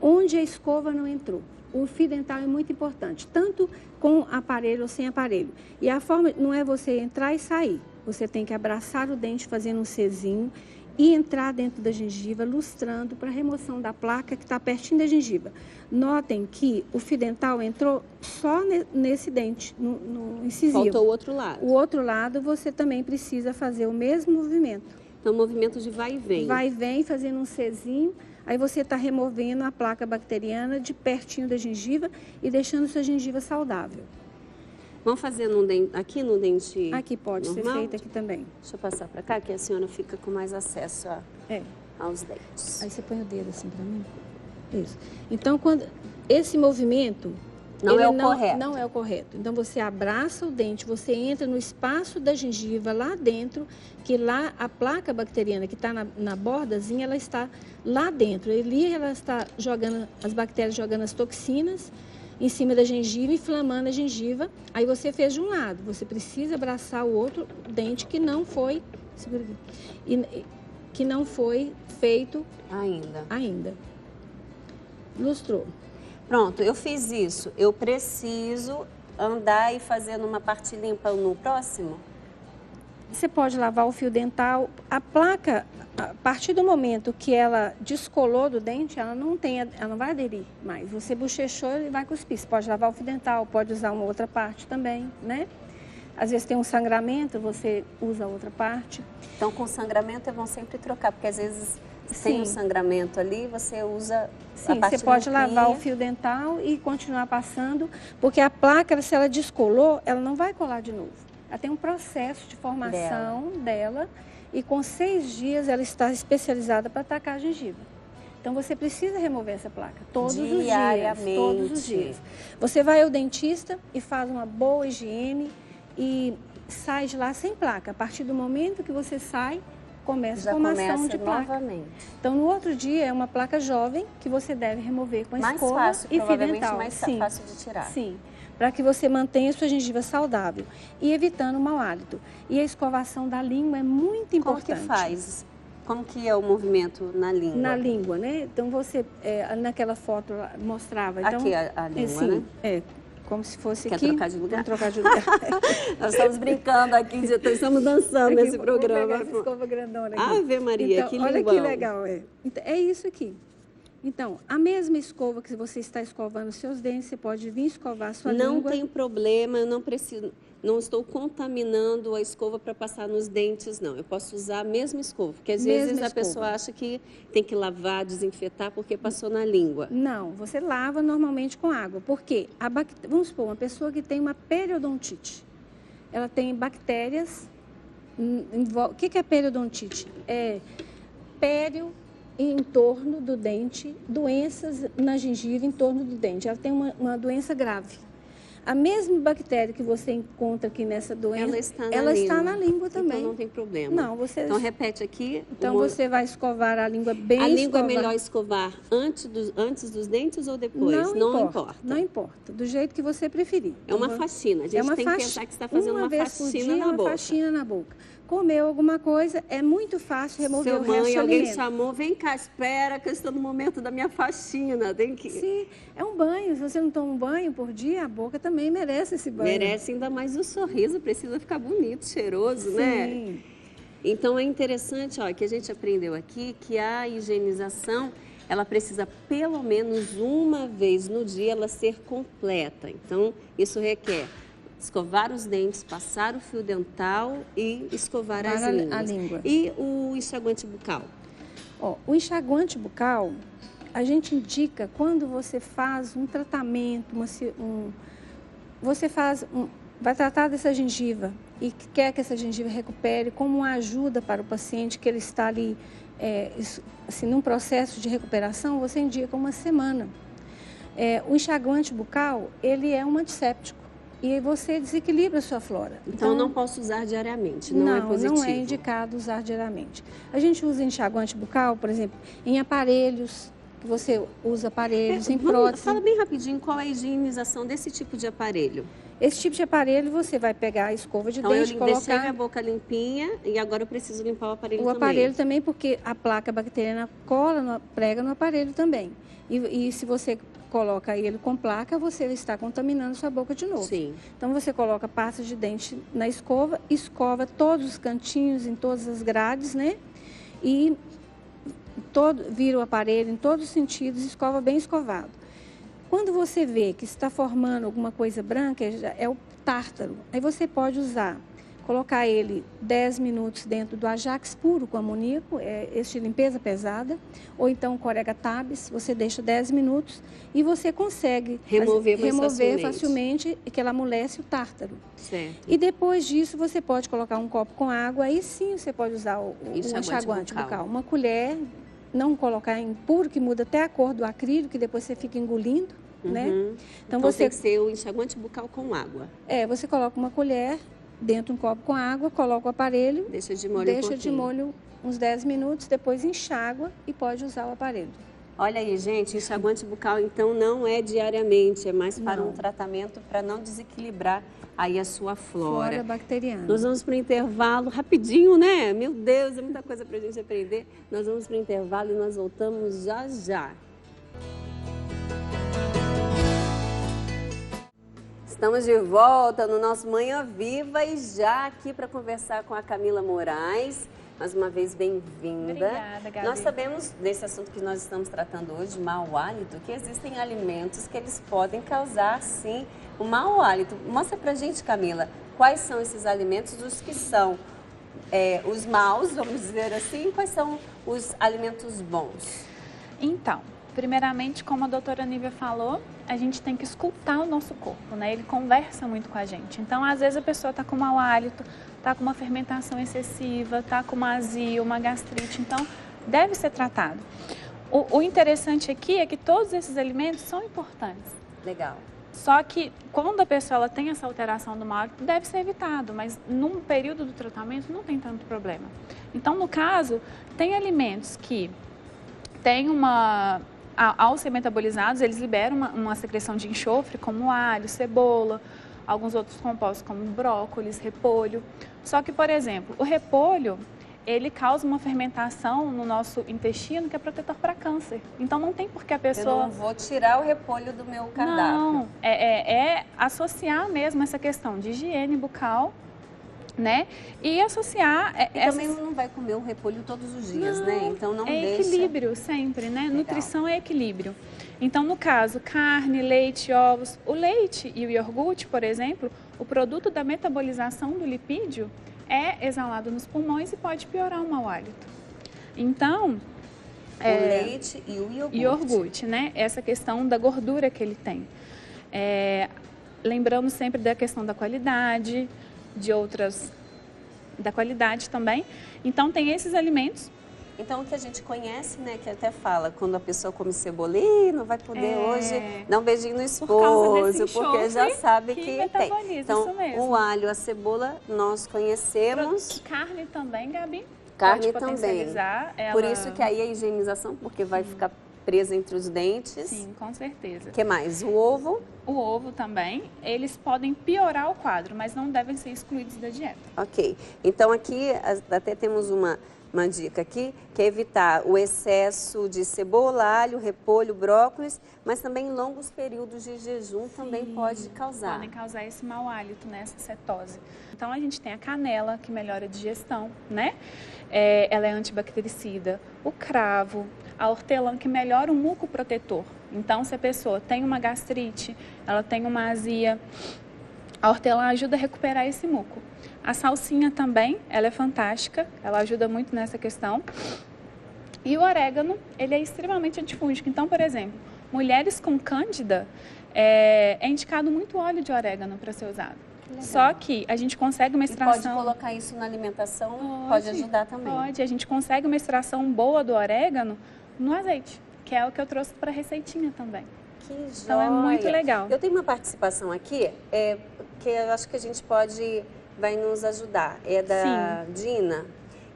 onde a escova não entrou. O fio dental é muito importante, tanto com aparelho ou sem aparelho. E a forma não é você entrar e sair. Você tem que abraçar o dente fazendo um Czinho e entrar dentro da gengiva, lustrando para remoção da placa que está pertinho da gengiva. Notem que o fio dental entrou só nesse dente, no incisivo. Faltou o outro lado. O outro lado você também precisa fazer o mesmo movimento. Então, movimento de vai e vem. Vai e vem, fazendo um Czinho. Aí você está removendo a placa bacteriana de pertinho da gengiva e deixando sua gengiva saudável. Vamos fazer aqui no dente Aqui pode normal? ser feito aqui também. Deixa eu passar para cá, que a senhora fica com mais acesso aos dentes. Aí você põe o dedo assim para mim. Isso. Então, quando esse movimento... Não é o correto. Não é o correto. Então, você abraça o dente, você entra no espaço da gengiva lá dentro, que lá a placa bacteriana que está na bordazinha, ela está lá dentro. Ali ela está jogando, as bactérias jogando as toxinas em cima da gengiva, inflamando a gengiva. Aí você fez de um lado, você precisa abraçar o outro dente que não foi, segura aqui, que não foi feito ainda. Lustrou. Pronto, eu fiz isso. Eu preciso andar e fazer uma parte limpa no próximo? Você pode lavar o fio dental. A placa, a partir do momento que ela descolou do dente, ela não vai aderir mais. Você bochechou e vai cuspir. Você pode lavar o fio dental, pode usar uma outra parte também, né? Às vezes tem um sangramento, você usa a outra parte. Então, com sangramento é bom sempre trocar, porque às vezes tem um sangramento ali, você usa a parte você pode limpinha. lavar o fio dental e continuar passando, porque a placa, se ela descolou, ela não vai colar de novo. Ela tem um processo de formação dela e com 6 dias ela está especializada para atacar a gengiva. Então, você precisa remover essa placa todos os dias. Você vai ao dentista e faz uma boa higiene e sai de lá sem placa. A partir do momento que você sai, começa a formação de placa. Novamente. Então, no outro dia, é uma placa jovem que você deve remover com mais escova fácil, e fio dental. Mais fácil de tirar. Sim, para que você mantenha a sua gengiva saudável e evitando o mau hálito. E a escovação da língua é muito importante. Como que faz? Como que é o movimento na língua? Na língua, né? Então, você, naquela foto, mostrava. Então, aqui a língua, né? Como se fosse Quer aqui. trocar de lugar? Vamos trocar de lugar. Nós estamos brincando aqui, estamos dançando nesse programa. Vou pegar essa escova grandona aqui. Ave Maria, então, que lindo. Olha que legal, Então, é isso aqui. Então, a mesma escova que você está escovando os seus dentes, você pode vir escovar a sua língua. Não tem problema, eu não estou contaminando a escova para passar nos dentes, não. Eu posso usar a mesma escova, porque às vezes a pessoa acha que tem que lavar, desinfetar, porque passou na língua. Não, você lava normalmente com água, porque vamos supor, uma pessoa que tem uma periodontite, ela tem bactérias, o que é periodontite? É pério em torno do dente, doenças na gengiva em torno do dente. Ela tem uma doença grave. A mesma bactéria que você encontra aqui nessa doença, ela está na língua também. Então não tem problema. Não, então repete aqui. Então você vai escovar a língua bem escovada. A língua é melhor escovar antes dos dentes ou depois? Não importa. Não importa, do jeito que você preferir. É uma faxina. A gente tem que pensar que você está fazendo uma faxina na boca. Uma faxina na boca. Comeu alguma coisa, é muito fácil remover o resto do alimento. Alguém chamou, vem cá, espera, que eu estou no momento da minha faxina. Tem que... Sim, é um banho. Se você não toma um banho por dia, a boca também merece esse banho. Merece, ainda mais o sorriso, precisa ficar bonito, cheiroso, né? Sim. Então, é interessante, que a gente aprendeu aqui que a higienização, ela precisa pelo menos uma vez no dia ela ser completa. Então, isso requer escovar os dentes, passar o fio dental e escovar a língua. E o enxaguante bucal? O enxaguante bucal, a gente indica quando você faz um tratamento, vai tratar dessa gengiva e quer que essa gengiva recupere como uma ajuda para o paciente que ele está ali, assim, num processo de recuperação, você indica uma semana. O enxaguante bucal, ele é um antisséptico. E você desequilibra a sua flora. Então, eu não posso usar diariamente, não é positivo? Não é indicado usar diariamente. A gente usa enxaguante bucal, por exemplo, em aparelhos, que você usa aparelhos, em prótese. Fala bem rapidinho, qual é a higienização desse tipo de aparelho? Esse tipo de aparelho você vai pegar a escova de dente e Então, eu colocar... deixei minha boca limpinha e agora eu preciso limpar o aparelho também. O aparelho também, porque a placa bacteriana cola, prega no aparelho também. E se você coloca ele com placa, você está contaminando sua boca de novo. Sim. Então, você coloca pasta de dente na escova, escova todos os cantinhos, em todas as grades, né? E vira o aparelho em todos os sentidos, escova bem escovado. Quando você vê que está formando alguma coisa branca, é o tártaro. Aí você pode usar, colocar ele 10 minutos dentro do Ajax puro com amoníaco, este limpeza pesada, ou então Corega Tabs, você deixa 10 minutos e você consegue remover facilmente, que ela amolece o tártaro. Certo. E depois disso você pode colocar um copo com água, aí sim você pode usar o enxaguante bucal. Uma colher, não colocar em puro, que muda até a cor do acrílico, que depois você fica engolindo, né? Então você tem que ser o enxaguante bucal com água. Você coloca uma colher dentro de um copo com água, coloca o aparelho, deixa de molho deixa de molho uns 10 minutos, depois enxágua e pode usar o aparelho. Olha aí, gente, enxaguante bucal então não é diariamente, é mais para um tratamento para não desequilibrar aí a sua flora. Flora bacteriana. Nós vamos para o intervalo rapidinho, né? Meu Deus, é muita coisa para a gente aprender. Nós vamos para o intervalo e nós voltamos já já. Estamos de volta no nosso Manhã Viva e já aqui para conversar com a Camila Moraes. Mais uma vez, bem-vinda. Obrigada, Gabi. Nós sabemos, desse assunto que nós estamos tratando hoje, mau hálito, que existem alimentos que eles podem causar, sim, o mau hálito. Mostra pra gente, Camila, quais são esses alimentos, os que são os maus, vamos dizer assim, quais são os alimentos bons? Então, primeiramente, como a doutora Nívia falou, a gente tem que escutar o nosso corpo, né? Ele conversa muito com a gente. Então, às vezes a pessoa está com mau hálito, está com uma fermentação excessiva, está com uma azia, uma gastrite, então deve ser tratado. O interessante aqui é que todos esses alimentos são importantes. Legal. Só que quando a pessoa ela tem essa alteração do mau hálito, deve ser evitado, mas num período do tratamento não tem tanto problema. Então, no caso, tem alimentos que têm ao ser metabolizados, eles liberam uma secreção de enxofre, como alho, cebola, alguns outros compostos como brócolis, repolho. Só que, por exemplo, o repolho, ele causa uma fermentação no nosso intestino que é protetor para câncer. Então, não tem por que a pessoa... Eu não vou tirar o repolho do meu cardápio. Não, é associar mesmo essa questão de higiene bucal, né? E associar... também não vai comer o repolho todos os dias, né? Então, não deixa... É equilíbrio sempre, né? Legal. Nutrição é equilíbrio. Então, no caso, carne, leite, ovos. O leite e o iogurte, por exemplo, o produto da metabolização do lipídio é exalado nos pulmões e pode piorar o mau hálito. Então... O leite e o iogurte. Iogurte, né? Essa questão da gordura que ele tem. Lembramos sempre da questão da qualidade, da qualidade também. Então, tem esses alimentos. Então, o que a gente conhece, né, que até fala, quando a pessoa come cebola, não vai poder hoje dar um beijinho no esposo, porque já sabe que tem. Então, o alho, a cebola, nós conhecemos. Carne também, Gabi. Carne pode também. Ela... Por isso que aí a higienização, porque vai ficar presa entre os dentes. Sim, com certeza. O que mais? O ovo? O ovo também. Eles podem piorar o quadro, mas não devem ser excluídos da dieta. Ok. Então, aqui até temos uma dica aqui, que é evitar o excesso de cebola, alho, repolho, brócolis, mas também longos períodos de jejum também pode causar. Podem causar esse mau hálito, né? Essa cetose. Então, a gente tem a canela, que melhora a digestão, né? Ela é antibactericida. O cravo, a hortelã, que melhora o muco protetor. Então, se a pessoa tem uma gastrite, ela tem uma azia, a hortelã ajuda a recuperar esse muco. A salsinha também, ela é fantástica, ela ajuda muito nessa questão. E o orégano, ele é extremamente antifúngico. Então, por exemplo, mulheres com cândida, é indicado muito óleo de orégano para ser usado. Legal. Só que a gente consegue uma extração... E pode colocar isso na alimentação, pode ajudar também. Pode, a gente consegue uma extração boa do orégano no azeite, que é o que eu trouxe para a receitinha também. Que joia! Então é muito legal. Eu tenho uma participação aqui, que eu acho que a gente vai nos ajudar, é da Dina.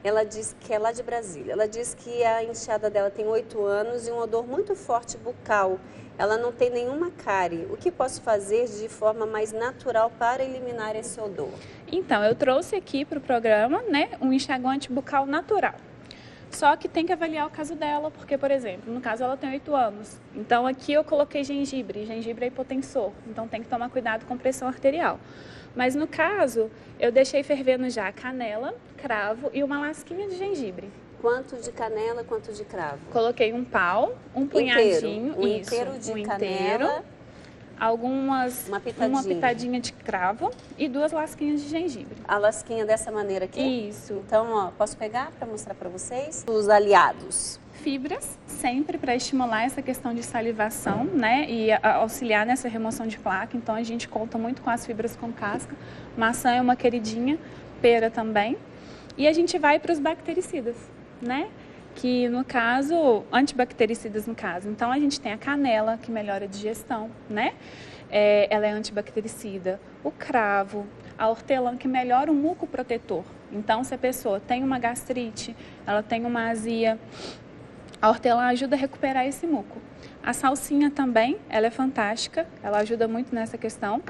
Ela diz que é lá de Brasília. Ela diz que a enxada dela tem 8 anos e um odor muito forte bucal. Ela não tem nenhuma cárie. O que posso fazer de forma mais natural para eliminar esse odor? Então, eu trouxe aqui para o programa, né, um enxaguante bucal natural. Só que tem que avaliar o caso dela, porque, por exemplo, no caso ela tem 8 anos. Então, aqui eu coloquei gengibre. Gengibre é hipotensor, então tem que tomar cuidado com pressão arterial. Mas no caso, eu deixei fervendo já canela, cravo e uma lasquinha de gengibre. Quanto de canela, quanto de cravo? Coloquei um pau, um punhadinho, um isso, inteiro de um canela, inteiro, uma pitadinha de cravo e 2 lasquinhas de gengibre. A lasquinha dessa maneira aqui? Isso. Então, ó, posso pegar para mostrar para vocês? Os aliados. Fibras, sempre para estimular essa questão de salivação, né, e auxiliar nessa remoção de placa. Então, a gente conta muito com as fibras com casca. Maçã é uma queridinha, pera também. E a gente vai para os bactericidas, né, que no caso, antibactericidas no caso. Então, a gente tem a canela, que melhora a digestão, né, ela é antibactericida. O cravo, a hortelã, que melhora o muco protetor. Então, se a pessoa tem uma gastrite, ela tem uma azia, a hortelã ajuda a recuperar esse muco. A salsinha também, ela é fantástica, ela ajuda muito nessa questão.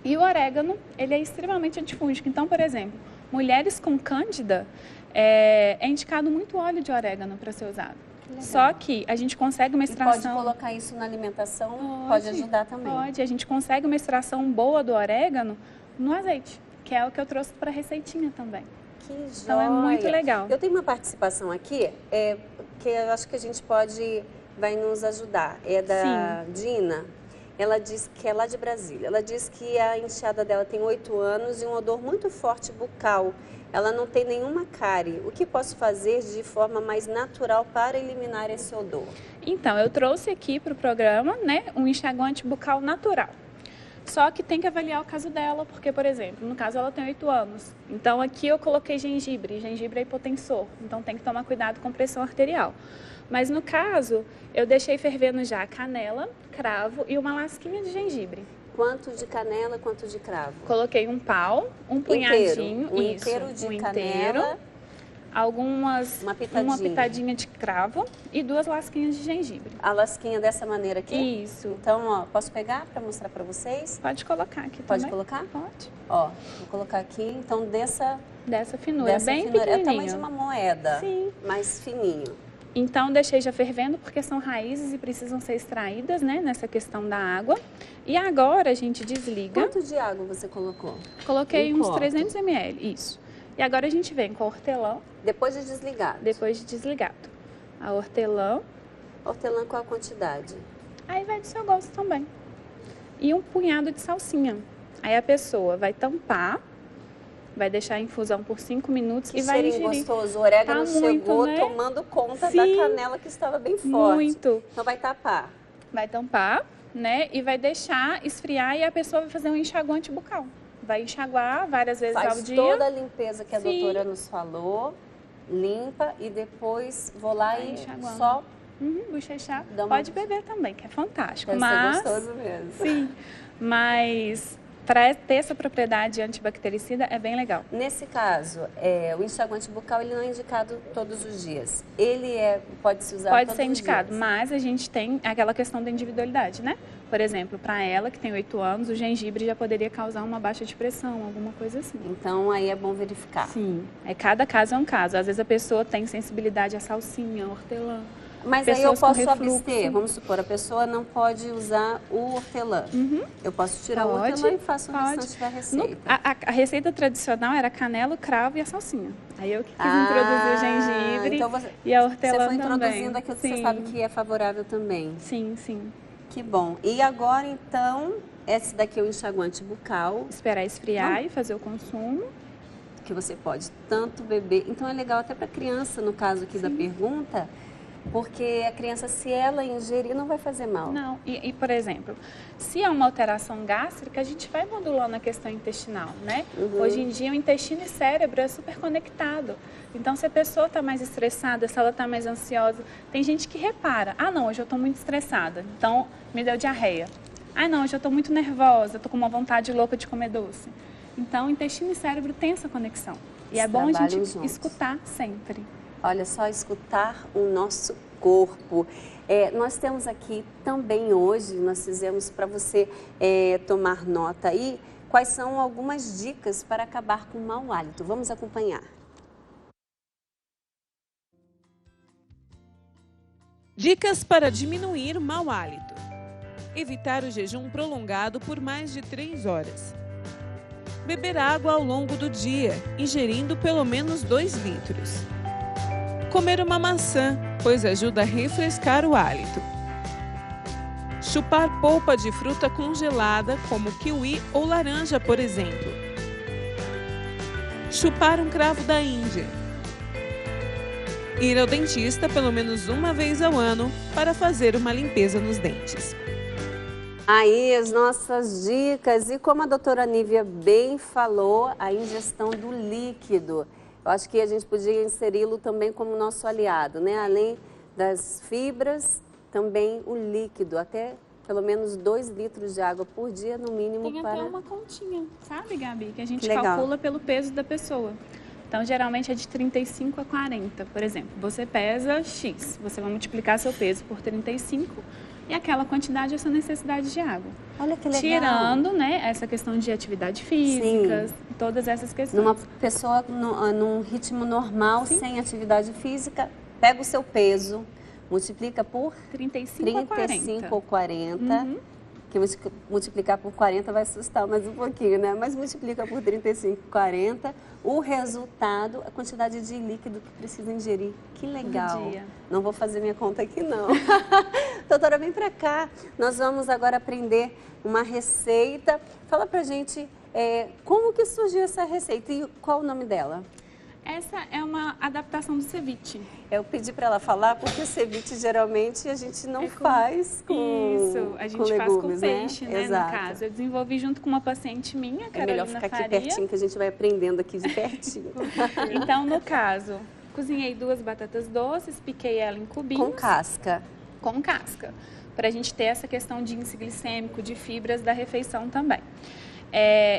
E o orégano, ele é extremamente antifúngico. Então, por exemplo, mulheres com cândida, é indicado muito óleo de orégano para ser usado. Legal. Só que a gente consegue uma extração... E pode colocar isso na alimentação, pode ajudar também. Pode, a gente consegue uma extração boa do orégano no azeite, que é o que eu trouxe para a receitinha também. Que joia. Então é muito legal. Eu tenho uma participação aqui, que eu acho que a gente vai nos ajudar. É da Dina. Ela diz que é lá de Brasília. Ela diz que a enxada dela tem 8 anos e um odor muito forte bucal. Ela não tem nenhuma cárie. O que posso fazer de forma mais natural para eliminar esse odor? Então, eu trouxe aqui para o programa, né, um enxaguante bucal natural. Só que tem que avaliar o caso dela, porque, por exemplo, no caso ela tem 8 anos. Então, aqui eu coloquei gengibre. Gengibre é hipotensor, então tem que tomar cuidado com pressão arterial. Mas no caso, eu deixei fervendo já canela, cravo e uma lasquinha de gengibre. Quanto de canela, quanto de cravo? Coloquei um pau, um punhadinho, inteiro de canela, uma pitadinha de cravo e 2 lasquinhas de gengibre. A lasquinha dessa maneira aqui? Isso. Então, ó, posso pegar para mostrar para vocês? Pode colocar aqui Pode também. colocar? Pode. Ó, vou colocar aqui, então dessa finura, bem pequenininho. É o tamanho de uma moeda. Sim. Mais fininho. Então, deixei já fervendo, porque são raízes e precisam ser extraídas, né, nessa questão da água. E agora a gente desliga. Quanto de água você colocou? Coloquei uns 300 ml, isso. E agora a gente vem com o hortelã. Depois de desligado? Depois de desligado. A hortelã. Hortelã, qual a quantidade? Aí vai do seu gosto também. E um punhado de salsinha. Aí a pessoa vai tampar, vai deixar a infusão por 5 minutos e vai ingerir. Gostoso. O orégano chegou, né? Tomando conta da canela que estava bem forte. Muito. Então vai tapar. Vai tampar, né? E vai deixar esfriar e a pessoa vai fazer um enxaguante bucal. Vai enxaguar várias vezes ao dia. Faz toda a limpeza que a doutora nos falou, limpa e depois vou lá vai e enxaguando. Só... bochechar. Pode beber também, que é fantástico. Deve ser gostoso mesmo. Sim, mas para ter essa propriedade antibactericida é bem legal. Nesse caso, o enxaguante bucal ele não é indicado todos os dias. Ele pode se usar Pode todos ser indicado, os dias. mas a gente tem aquela questão da individualidade, né? Por exemplo, para ela, que tem 8 anos, o gengibre já poderia causar uma baixa de pressão, alguma coisa assim. Então, aí é bom verificar. Sim, cada caso é um caso. Às vezes a pessoa tem sensibilidade à salsinha, à hortelã. Mas aí eu posso abster, vamos supor, a pessoa não pode usar o hortelã. Eu posso tirar o hortelã e faço o restante da receita. A receita tradicional era canela, o cravo e a salsinha. Aí eu que quis introduzir o gengibre então e a hortelã também. Você foi introduzindo também. aquilo que você sabe que é favorável também. Sim, sim. Que bom. E agora, então, esse daqui é o enxaguante bucal. Esperar esfriar e fazer o consumo. Que você pode tanto beber. Então, é legal até para criança, no caso aqui da pergunta, porque a criança, se ela ingerir, não vai fazer mal. Não. E, por exemplo, se é uma alteração gástrica, a gente vai modulando a questão intestinal, né? Hoje em dia, o intestino e cérebro é super conectado. Então, se a pessoa está mais estressada, se ela está mais ansiosa, tem gente que repara, não, hoje eu estou muito estressada, então me deu diarreia. Não, hoje eu estou muito nervosa, estou com uma vontade louca de comer doce. Então, intestino e cérebro têm essa conexão. E é bom a gente juntos. escutar sempre. Olha só, escutar o nosso corpo. Nós temos aqui também hoje, nós fizemos para você tomar nota aí, quais são algumas dicas para acabar com o mau hálito. Vamos acompanhar. Dicas para diminuir o mau hálito. Evitar o jejum prolongado por mais de 3 horas. Beber água ao longo do dia, ingerindo pelo menos 2 litros. Comer uma maçã, pois ajuda a refrescar o hálito. Chupar polpa de fruta congelada, como kiwi ou laranja, por exemplo. Chupar um cravo da Índia. Ir ao dentista pelo menos uma vez ao ano para fazer uma limpeza nos dentes. Aí as nossas dicas, e como a doutora Nívia bem falou, a ingestão do líquido. Eu acho que a gente podia inseri-lo também como nosso aliado, né? Além das fibras, também o líquido, até pelo menos 2 litros de água por dia, no mínimo. Tem até uma continha, sabe, Gabi? Que a gente Legal. calcula pelo peso da pessoa. Então, geralmente é de 35 a 40, por exemplo. Você pesa X, você vai multiplicar seu peso por 35 e aquela quantidade é a sua necessidade de água. Olha que legal. Tirando, né, essa questão de atividade física, todas essas questões. Numa pessoa num ritmo normal, Sim. sem atividade física, pega o seu peso, multiplica por 35 ou 40. Que multiplicar por 40 vai assustar mais um pouquinho, né? Mas multiplica por 35, 40, o resultado, a quantidade de líquido que precisa ingerir. Que legal. Por dia. Não vou fazer minha conta aqui, não. Doutora, vem pra cá. Nós vamos agora aprender uma receita. Fala pra gente como que surgiu essa receita e qual o nome dela? Essa é uma adaptação do ceviche. Eu pedi para ela falar porque o ceviche geralmente a gente não faz com Isso, a gente faz com legumes, peixe, né, Exato. no caso. Eu desenvolvi junto com uma paciente minha, É Carolina melhor ficar Faria. aqui pertinho que a gente vai aprendendo aqui de pertinho. Então, no caso, cozinhei 2 batatas doces, piquei ela em cubinhos. Com casca. Com casca, para a gente ter essa questão de índice glicêmico, de fibras da refeição também.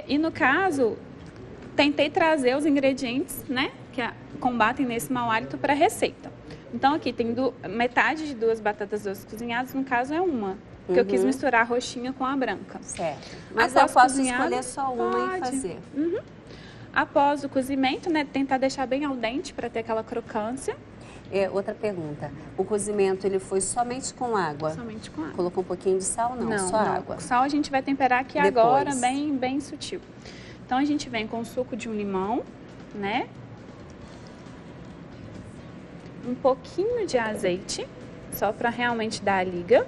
E no caso, tentei trazer os ingredientes, né, que combatem nesse mau hálito para a receita. Então aqui tem metade de 2 batatas doces cozinhadas, no caso é uma, porque eu quis misturar a roxinha com a branca. Certo. Mas Após eu posso cozinhado, escolher só uma e pode. fazer. Após o cozimento, né, tentar deixar bem al dente para ter aquela crocância. Outra pergunta. O cozimento, ele foi somente com água? Somente com água. Colocou um pouquinho de sal? Não, só água. O sal a gente vai temperar aqui Depois. agora, bem sutil. Então a gente vem com o suco de um limão, né? Um pouquinho de azeite, só para realmente dar a liga.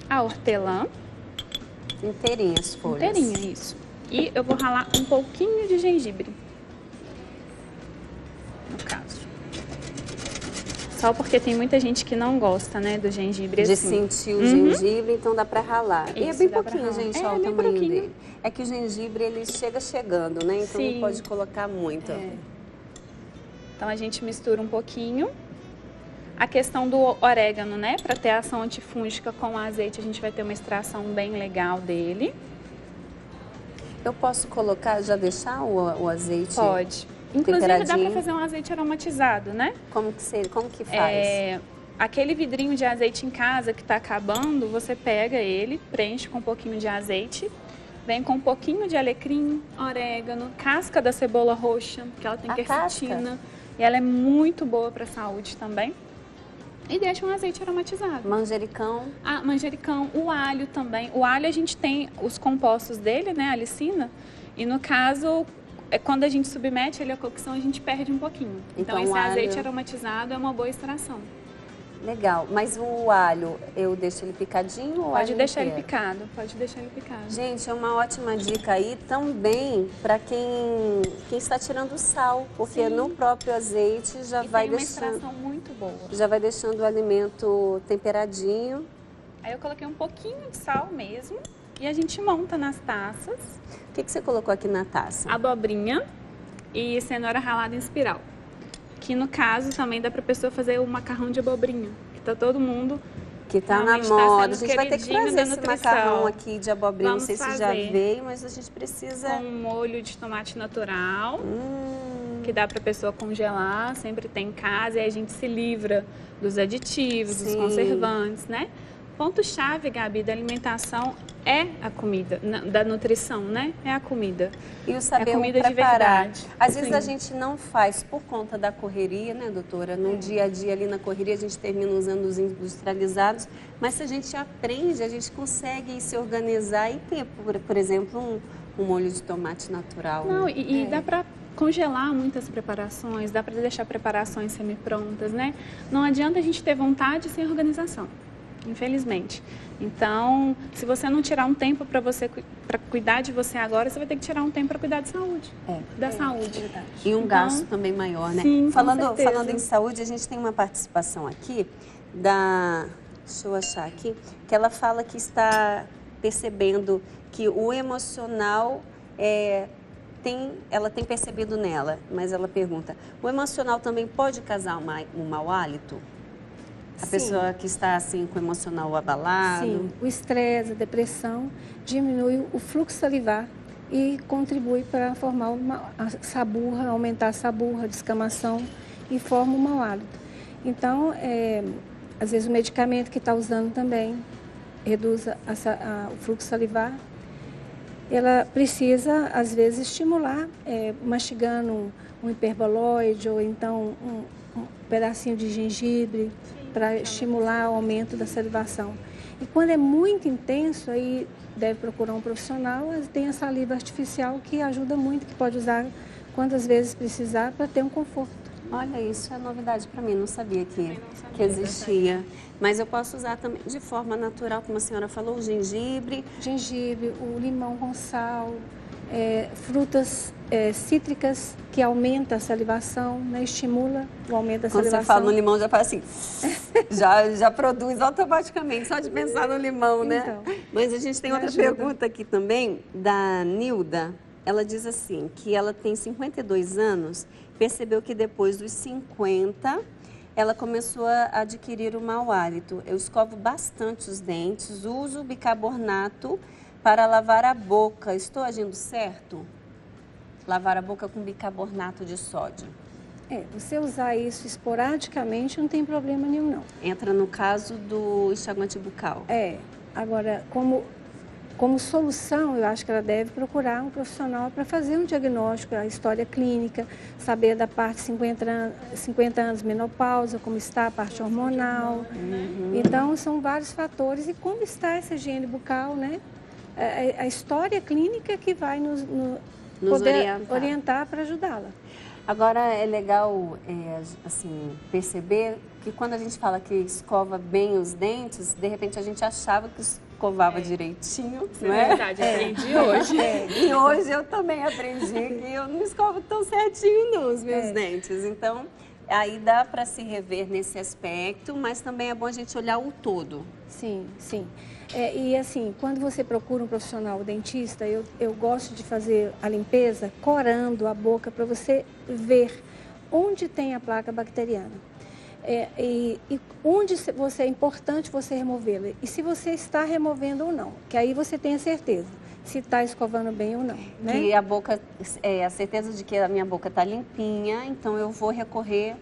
A hortelã. Inteirinha as folhas. Inteirinha, isso. E eu vou ralar um pouquinho de gengibre. No caso. Só porque tem muita gente que não gosta, né, do gengibre De assim. sentir o gengibre, então dá pra ralar. E é Isso, bem dá pra pouquinho, ralar. gente, É, ó, o bem tamanho pouquinho. dele. É que o gengibre, ele chega chegando, né? Então Sim. não pode colocar muito. Então a gente mistura um pouquinho. A questão do orégano, né, para ter a ação antifúngica com o azeite, a gente vai ter uma extração bem legal dele. Eu posso colocar, já deixar o azeite? Pode. Inclusive dá para temperadinho? fazer um azeite aromatizado, né? Como que faz? Aquele vidrinho de azeite em casa que está acabando, você pega ele, preenche com um pouquinho de azeite, vem com um pouquinho de alecrim, orégano, casca da cebola roxa, que ela tem A quercetina. E ela é muito boa para a saúde também. E deixa um azeite aromatizado. Manjericão. Manjericão, o alho também. O alho a gente tem os compostos dele, né, a alicina. E no caso, quando a gente submete ele à cocção, a gente perde um pouquinho. Então esse o alho... azeite aromatizado é uma boa extração. Legal. Mas o alho, eu deixo ele picadinho ou Pode alho deixar ele inteiro? picado, pode deixar ele picado. Gente, é uma ótima dica aí também para quem está tirando o sal, porque Sim. no próprio azeite já E vai tem uma deixando, extração muito boa. já vai deixando o alimento temperadinho. Aí eu coloquei um pouquinho de sal mesmo e a gente monta nas taças. O que você colocou aqui na taça? Abobrinha e cenoura ralada em espiral. Que no caso também dá pra pessoa fazer o macarrão de abobrinha, que tá todo mundo Que tá na Realmente tá moda. A sendo gente vai ter que queridinho trazer da esse nutrição. macarrão aqui de abobrinha. Não Vamos sei se já fazer. veio, mas a gente precisa... Com um molho de tomate natural, que dá para a pessoa congelar, sempre tem em casa, e a gente se livra dos aditivos, dos Sim. conservantes, né? Ponto-chave, Gabi, da alimentação é a comida, da nutrição, né? É a comida. E o saber É comida de preparar. verdade. Às vezes Sim. a gente não faz por conta da correria, né, doutora? No dia a dia ali na correria a gente termina usando os industrializados, mas se a gente aprende, a gente consegue se organizar e ter, por exemplo, um molho de tomate natural. Não, né? e dá para congelar muitas preparações, dá para deixar preparações semi-prontas, né? Não adianta a gente ter vontade sem organização, infelizmente. Então, se você não tirar um tempo para cuidar de você agora, você vai ter que tirar um tempo para cuidar de saúde, da saúde. Verdade. E um Então, gasto também maior, né? sim, com falando certeza. em saúde, a gente tem uma participação aqui da... Deixa eu achar aqui. Que ela fala que está percebendo que o emocional ela tem percebido nela, mas ela pergunta, o emocional também pode causar um mau hálito? A Sim. pessoa que está assim com o emocional abalado? Sim, o estresse, a depressão diminui o fluxo salivar e contribui para formar a saburra, aumentar a saburra, a descamação e forma um mau hálito. Então, às vezes o medicamento que está usando também reduz o fluxo salivar. Ela precisa, às vezes, estimular, mastigando um hiperboloide ou então um pedacinho de gengibre para estimular o aumento da salivação. E quando é muito intenso, aí deve procurar um profissional. Tem a saliva artificial que ajuda muito, que pode usar quantas vezes precisar para ter um conforto. Olha, isso é novidade para mim, não sabia que existia. Mas eu posso usar também de forma natural, como a senhora falou, o gengibre. Gengibre, o limão com sal, frutas cítricas que aumenta a salivação, né? Estimula o aumento da Quando salivação. você fala no limão, já faz assim, já produz automaticamente, só de pensar no limão, né? Então, Mas a gente tem outra ajuda. pergunta aqui também, da Nilda. Ela diz assim, que ela tem 52 anos, percebeu que depois dos 50, ela começou a adquirir o mau hálito. Eu escovo bastante os dentes, uso bicarbonato para lavar a boca. Estou agindo certo? Lavar a boca com bicarbonato de sódio. Você usar isso esporadicamente não tem problema nenhum, não. Entra no caso do enxaguante bucal. Agora, como solução, eu acho que ela deve procurar um profissional para fazer um diagnóstico, a história clínica, saber da parte 50 anos menopausa, como está a parte hormonal. Então, são vários fatores e como está essa higiene bucal, né? A história clínica que vai nos poder orientar para ajudá-la. Agora, é legal assim, perceber que quando a gente fala que escova bem os dentes, de repente a gente achava que escovava direitinho, não é? É verdade, aprendi hoje. E hoje eu também aprendi que eu não escovo tão certinho não, os meus dentes. Então, aí dá para se rever nesse aspecto, mas também é bom a gente olhar o todo. Sim, sim. E assim, quando você procura um profissional dentista, eu gosto de fazer a limpeza corando a boca para você ver onde tem a placa bacteriana. E onde é importante você removê-la. E se você está removendo ou não, que aí você tem a certeza se está escovando bem ou não. Né? Que a boca, a certeza de que a minha boca está limpinha, então eu vou recorrer,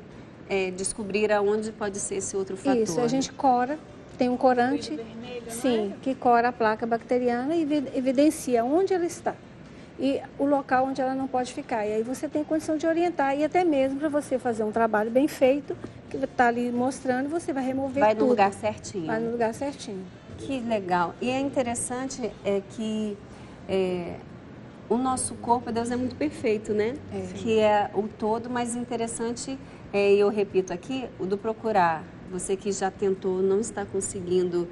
descobrir aonde pode ser esse outro fator. Isso, a gente cora. Tem um corante, vermelho, sim, que cora a placa bacteriana e evidencia onde ela está e o local onde ela não pode ficar. E aí você tem condição de orientar e até mesmo para você fazer um trabalho bem feito, que está ali mostrando, você vai remover tudo. Vai no lugar certinho. Vai no lugar certinho. Que legal. E é interessante que o nosso corpo, Deus é muito perfeito, né? Que é o todo, mas interessante, e eu repito aqui, o do procurar. Você que já tentou, não está conseguindo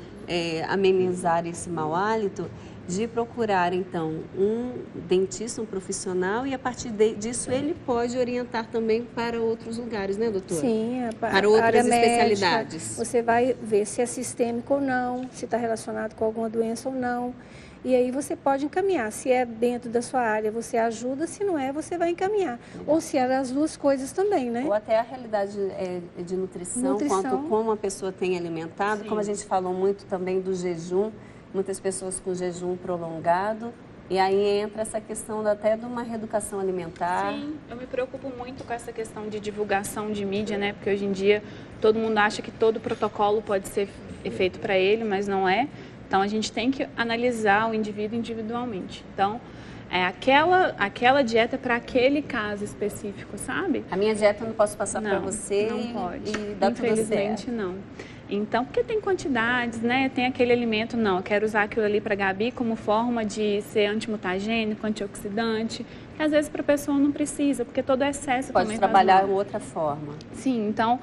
amenizar esse mau hálito, de procurar, então, um dentista, um profissional, e a partir disso ele pode orientar também para outros lugares, né, doutora? Sim, para outras especialidades. Você vai ver se é sistêmico ou não, se está relacionado com alguma doença ou não. E aí você pode encaminhar. Se é dentro da sua área, você ajuda. Se não é, você vai encaminhar. Ou se é as duas coisas também, né? Ou até a realidade de nutrição, quanto como a pessoa tem alimentado. Sim. Como a gente falou muito também do jejum, muitas pessoas com jejum prolongado. E aí entra essa questão até de uma reeducação alimentar. Sim, eu me preocupo muito com essa questão de divulgação de mídia, né? Porque hoje em dia todo mundo acha que todo protocolo pode ser feito para ele, mas não é. Então, a gente tem que analisar o indivíduo individualmente. Então, aquela dieta para aquele caso específico, sabe? A minha dieta eu não posso passar para você não pode. E dá tudo certo. Infelizmente, não. Então, porque tem quantidades, né? Tem aquele alimento, não, eu quero usar aquilo ali para Gabi como forma de ser antimutagênico, antioxidante, que às vezes para a pessoa não precisa, porque todo excesso pode também trabalhar de outra forma. Sim, então,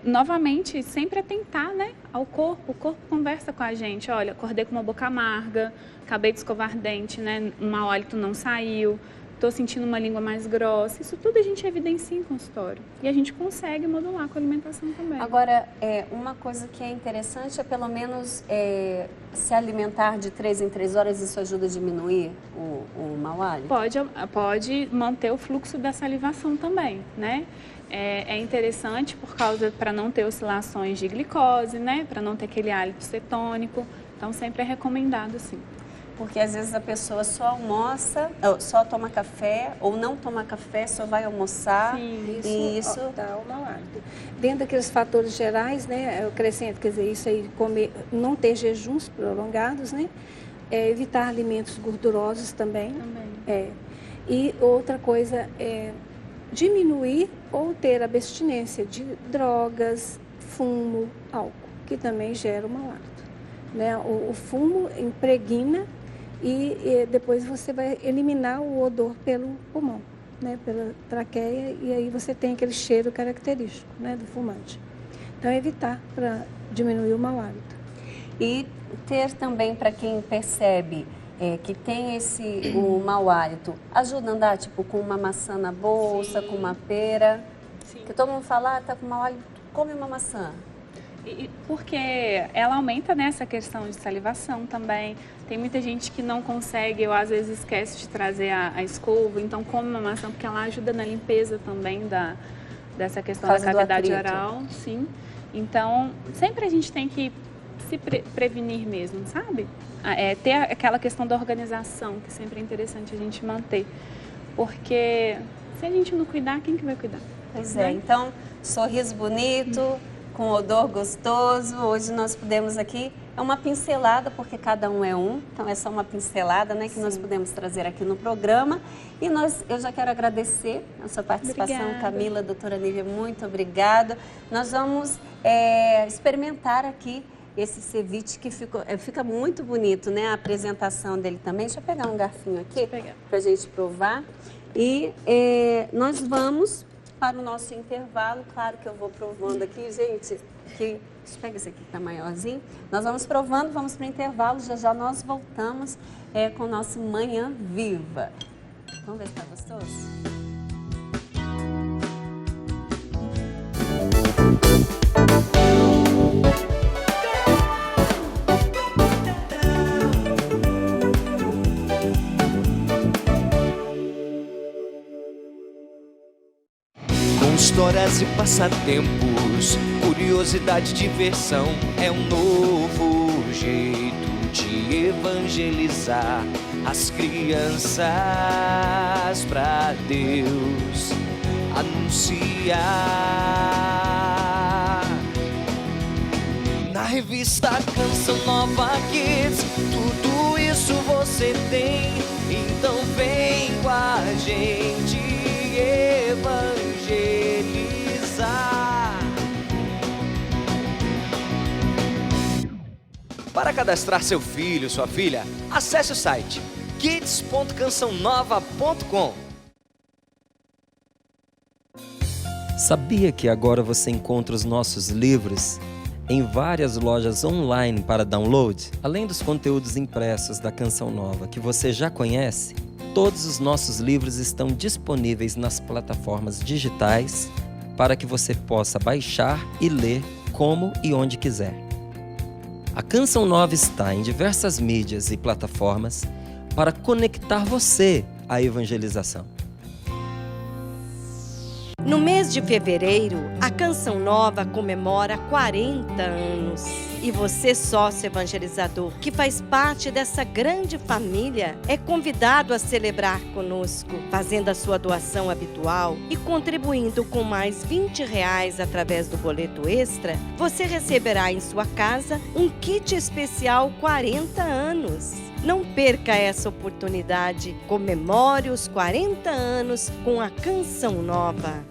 novamente, sempre atentar, né, ao corpo. O corpo conversa com a gente, olha, acordei com uma boca amarga, acabei de escovar dente, né, um mau hálito não saiu, estou sentindo uma língua mais grossa. Isso tudo a gente evidencia em consultório. E a gente consegue modular com a alimentação também. Agora, uma coisa que é interessante é pelo menos se alimentar de 3 em 3 horas. Isso ajuda a diminuir o mau hálito? Pode manter o fluxo da salivação também, né? É interessante para não ter oscilações de glicose, né? Para não ter aquele hálito cetônico. Então, sempre é recomendado, sim. Porque às vezes a pessoa só almoça, só toma café, ou não toma café, só vai almoçar. Sim, e isso dá o mau hálito. Dentro daqueles fatores gerais, né, eu acrescento, quer dizer, isso aí, não ter jejuns prolongados, né, evitar alimentos gordurosos também. E outra coisa é diminuir ou ter abstinência de drogas, fumo, álcool, que também gera o mau hálito. Né? O fumo impregna e depois você vai eliminar o odor pelo pulmão, né? Pela traqueia, e aí você tem aquele cheiro característico, né, do fumante. Então, evitar para diminuir o mau hálito. E ter também, para quem percebe que tem o mau hálito, ajuda a andar tipo com uma maçã na bolsa, com uma pera. Sim. Que todo mundo fala, tá com mau hálito, come uma maçã. Porque ela aumenta, né, essa questão de salivação também. Tem muita gente que não consegue, ou às vezes esquece de trazer a escova, então come uma maçã, porque ela ajuda na limpeza também dessa questão da cavidade oral. Sim. Então, sempre a gente tem que se prevenir mesmo, sabe? Ter aquela questão da organização, que sempre é interessante a gente manter. Porque se a gente não cuidar, quem que vai cuidar? Pois é, então, sorriso bonito, com odor gostoso. Hoje nós pudemos aqui, é uma pincelada, porque cada um é um, então é só uma pincelada, né, que nós podemos trazer aqui no programa. E eu já quero agradecer a sua participação, obrigada. Camila, doutora Nívia, muito obrigada. Nós vamos experimentar aqui esse ceviche que fica muito bonito, né, a apresentação dele também. Deixa eu pegar um garfinho aqui para a gente provar. E nós vamos para o nosso intervalo. Claro que eu vou provando aqui, gente, pega esse aqui que está maiorzinho. Nós vamos provando, vamos para o intervalo, já nós voltamos com o nosso Manhã Viva. Vamos ver se está gostoso? Histórias e passatempos, curiosidade, diversão, é um novo jeito de evangelizar as crianças pra Deus anunciar. Na revista Canção Nova Kids, tudo isso você tem, então vem com a gente evangelizar. Para cadastrar seu filho, sua filha, acesse o site kids.cançãonova.com. Sabia que agora você encontra os nossos livros em várias lojas online para download. Além dos conteúdos impressos da Canção Nova que você já conhece, todos os nossos livros estão disponíveis nas plataformas digitais para que você possa baixar e ler como e onde quiser. A Canção Nova está em diversas mídias e plataformas para conectar você à evangelização. No mês de fevereiro, a Canção Nova comemora 40 anos. E você, sócio evangelizador, que faz parte dessa grande família, é convidado a celebrar conosco, fazendo a sua doação habitual e contribuindo com mais R$20 através do boleto extra. Você receberá em sua casa um kit especial 40 anos. Não perca essa oportunidade. Comemore os 40 anos com a Canção Nova.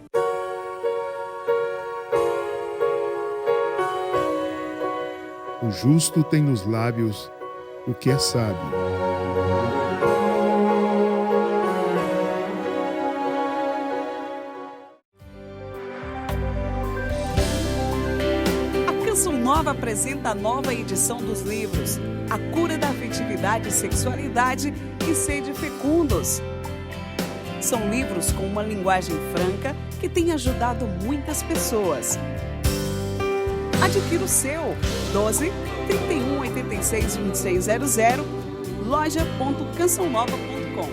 O justo tem nos lábios o que é sábio. A Canção Nova apresenta a nova edição dos livros A Cura da Afetividade e Sexualidade e Sede Fecundos. São livros com uma linguagem franca que tem ajudado muitas pessoas. Adquira o seu, 12 31 86 2600, loja.cançãonova.com.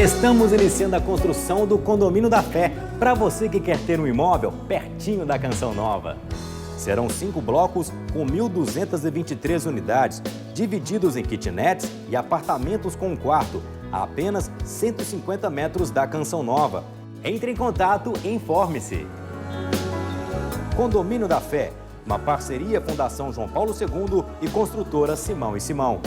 Estamos iniciando a construção do Condomínio da Fé, para você que quer ter um imóvel pertinho da Canção Nova. Serão 5 blocos com 1.223 unidades, divididos em kitnets e apartamentos com um quarto, a apenas 150 metros da Canção Nova. Entre em contato e informe-se. Condomínio da Fé, uma parceria Fundação João Paulo II e Construtora Simão e Simão.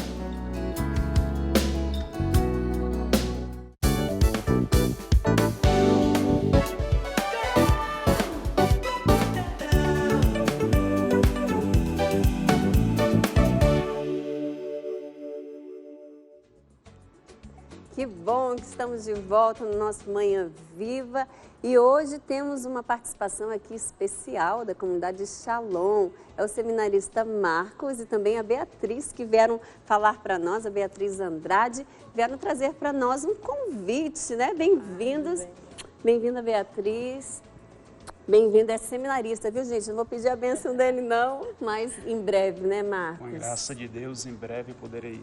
Que bom que estamos de volta no nosso Manhã Viva e hoje temos uma participação aqui especial da comunidade Shalom. É o seminarista Marcos e também a Beatriz que vieram falar para nós, a Beatriz Andrade, vieram trazer para nós um convite, né? Bem-vindos. Bem-vinda, Beatriz. Bem-vindo, é seminarista, viu, gente? Não vou pedir a bênção dele, não, mas em breve, né, Marcos? Com a graça de Deus, em breve poderei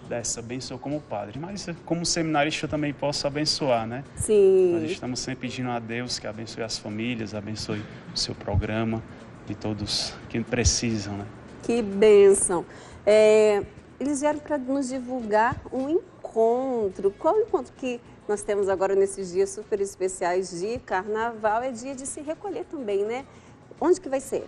dar essa bênção como padre. Mas como seminarista eu também posso abençoar, né? Sim. Nós estamos sempre pedindo a Deus que abençoe as famílias, abençoe o seu programa e todos que precisam, né? Que bênção. Eles vieram para nos divulgar um encontro. Qual o encontro que nós temos agora nesses dias super especiais de carnaval? É dia de se recolher também, né? Onde que vai ser?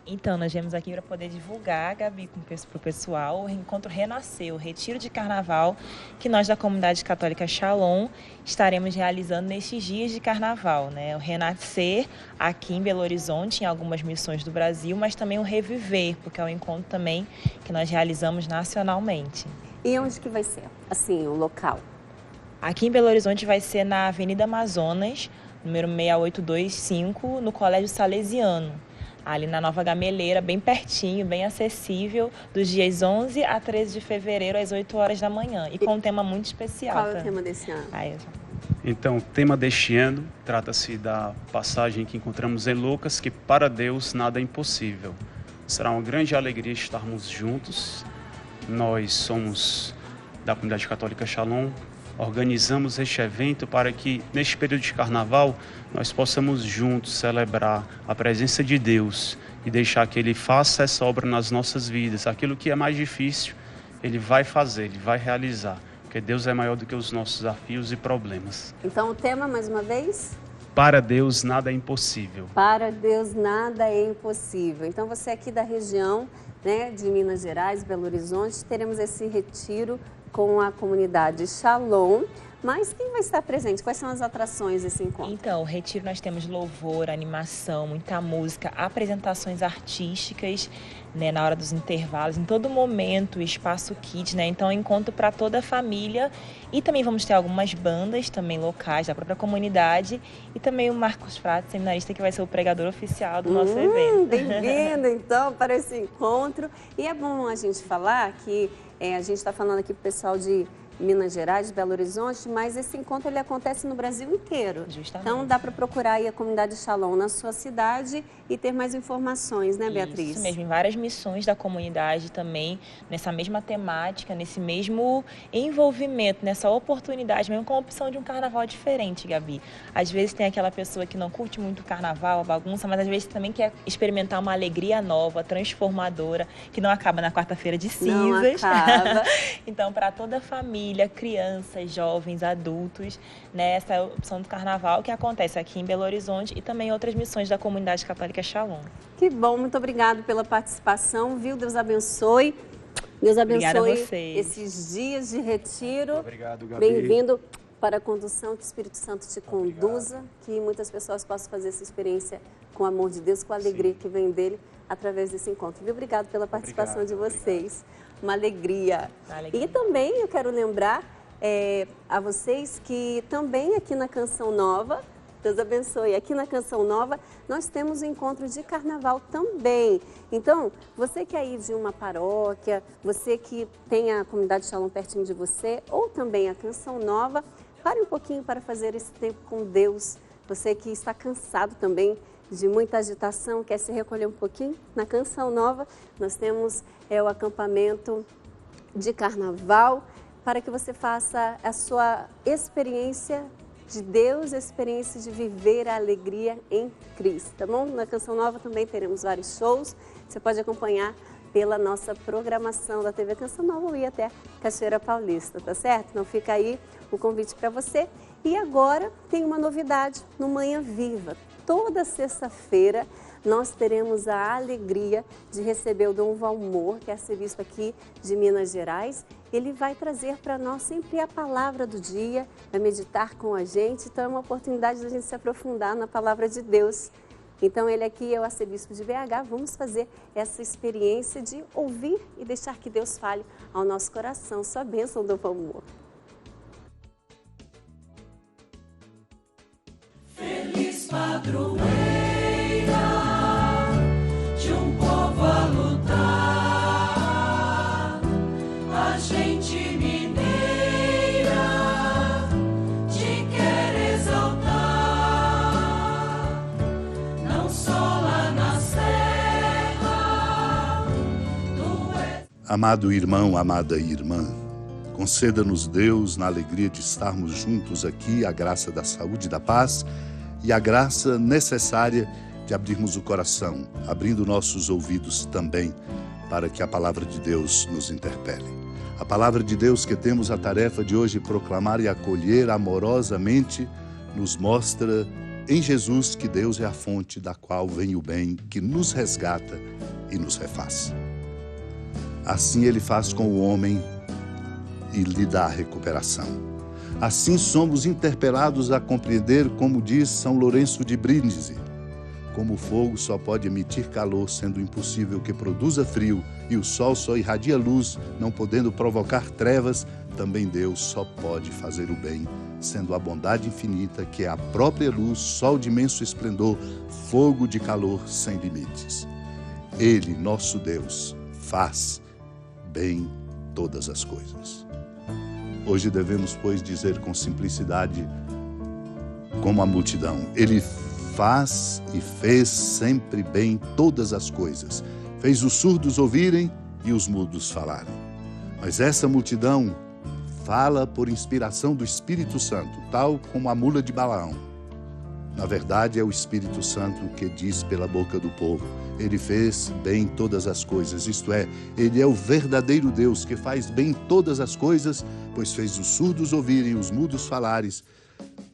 Então, nós viemos aqui para poder divulgar, Gabi, para o pessoal, o Encontro Renascer, o retiro de carnaval que nós da comunidade católica Shalom estaremos realizando nestes dias de carnaval, né? O Renascer aqui em Belo Horizonte, em algumas missões do Brasil, mas também o Reviver, porque é um encontro também que nós realizamos nacionalmente. E onde que vai ser, assim, o local? Aqui em Belo Horizonte vai ser na Avenida Amazonas, número 6825, no Colégio Salesiano. Ali na Nova Gameleira, bem pertinho, bem acessível, dos dias 11 a 13 de fevereiro, às 8 horas da manhã. E com um tema muito especial. Qual é o tema desse ano? Então, o tema deste ano trata-se da passagem que encontramos em Lucas, que para Deus nada é impossível. Será uma grande alegria estarmos juntos. Nós somos da comunidade católica Shalom, organizamos este evento para que, neste período de carnaval, nós possamos juntos celebrar a presença de Deus e deixar que Ele faça essa obra nas nossas vidas. Aquilo que é mais difícil, Ele vai fazer, Ele vai realizar, porque Deus é maior do que os nossos desafios e problemas. Então, o tema, mais uma vez? Para Deus nada é impossível. Para Deus nada é impossível. Então, você aqui da região, né, de Minas Gerais, Belo Horizonte, teremos esse retiro com a comunidade Shalom. Mas quem vai estar presente? Quais são as atrações desse encontro? Então, o retiro nós temos louvor, animação, muita música, apresentações artísticas, né, na hora dos intervalos, em todo momento, espaço kids, né? Então, é um encontro para toda a família. E também vamos ter algumas bandas também locais da própria comunidade e também o Marcos Prato, seminarista, que vai ser o pregador oficial do nosso evento. Bem-vindo, então, para esse encontro. E é bom a gente falar que a gente está falando aqui para o pessoal de Minas Gerais, de Belo Horizonte, mas esse encontro ele acontece no Brasil inteiro. Justamente. Então dá para procurar aí a comunidade Shalom na sua cidade e ter mais informações, né, Beatriz? Isso mesmo, em várias missões da comunidade também, nessa mesma temática, nesse mesmo envolvimento, nessa oportunidade, mesmo com a opção de um carnaval diferente, Gabi. Às vezes tem aquela pessoa que não curte muito o carnaval, a bagunça, mas às vezes também quer experimentar uma alegria nova, transformadora, que não acaba na quarta-feira de cinzas. Não acaba. Então, para toda a família, crianças, jovens, adultos, né, essa é a opção do carnaval que acontece aqui em Belo Horizonte e também outras missões da comunidade católica Shalom. Que bom, muito obrigado pela participação, viu? Deus abençoe. Deus abençoe esses dias de retiro. Obrigado, Gabi. Bem-vindo para a condução, que o Espírito Santo te conduza, que muitas pessoas possam fazer essa experiência com o amor de Deus, com a alegria que vem dele através desse encontro. Viu? Obrigado pela participação de vocês. Uma alegria. E também eu quero lembrar a vocês que também aqui na Canção Nova, Deus abençoe, aqui na Canção Nova nós temos um encontro de carnaval também. Então, você que é aí de uma paróquia, você que tem a comunidade Shalom pertinho de você, ou também a Canção Nova, pare um pouquinho para fazer esse tempo com Deus. Você que está cansado também de muita agitação, quer se recolher um pouquinho? Na Canção Nova nós temos o acampamento de carnaval para que você faça a sua experiência de Deus, a experiência de viver a alegria em Cristo, tá bom? Na Canção Nova também teremos vários shows, você pode acompanhar pela nossa programação da TV Canção Nova ou ir até Cachoeira Paulista, tá certo? Então fica aí o convite para você. E agora tem uma novidade no Manhã Viva. Toda sexta-feira nós teremos a alegria de receber o Dom Valmor, que é arcebispo aqui de Minas Gerais. Ele vai trazer para nós sempre a palavra do dia, vai meditar com a gente. Então é uma oportunidade de a gente se aprofundar na palavra de Deus. Então ele aqui é o arcebispo de BH, vamos fazer essa experiência de ouvir e deixar que Deus fale ao nosso coração. Sua bênção, Dom Valmor. Feliz padroeira de um povo a lutar, a gente mineira te quer exaltar, não só lá na serra. Amado irmão, amada irmã, conceda-nos, Deus, na alegria de estarmos juntos aqui, a graça da saúde e da paz e a graça necessária de abrirmos o coração, abrindo nossos ouvidos também, para que a palavra de Deus nos interpele. A palavra de Deus que temos a tarefa de hoje proclamar e acolher amorosamente, nos mostra em Jesus que Deus é a fonte da qual vem o bem, que nos resgata e nos refaz. Assim Ele faz com o homem e lhe dá a recuperação. Assim somos interpelados a compreender, como diz São Lourenço de Brindisi, como o fogo só pode emitir calor, sendo impossível que produza frio, e o sol só irradia luz, não podendo provocar trevas, também Deus só pode fazer o bem, sendo a bondade infinita, que é a própria luz, sol de imenso esplendor, fogo de calor sem limites. Ele, nosso Deus, faz bem todas as coisas. Hoje devemos, pois, dizer com simplicidade, como a multidão, Ele faz e fez sempre bem todas as coisas. Fez os surdos ouvirem e os mudos falarem. Mas essa multidão fala por inspiração do Espírito Santo, tal como a mula de Balaão. Na verdade, é o Espírito Santo que diz pela boca do povo, Ele fez bem todas as coisas, isto é, Ele é o verdadeiro Deus que faz bem todas as coisas, pois fez os surdos ouvirem, os mudos falarem,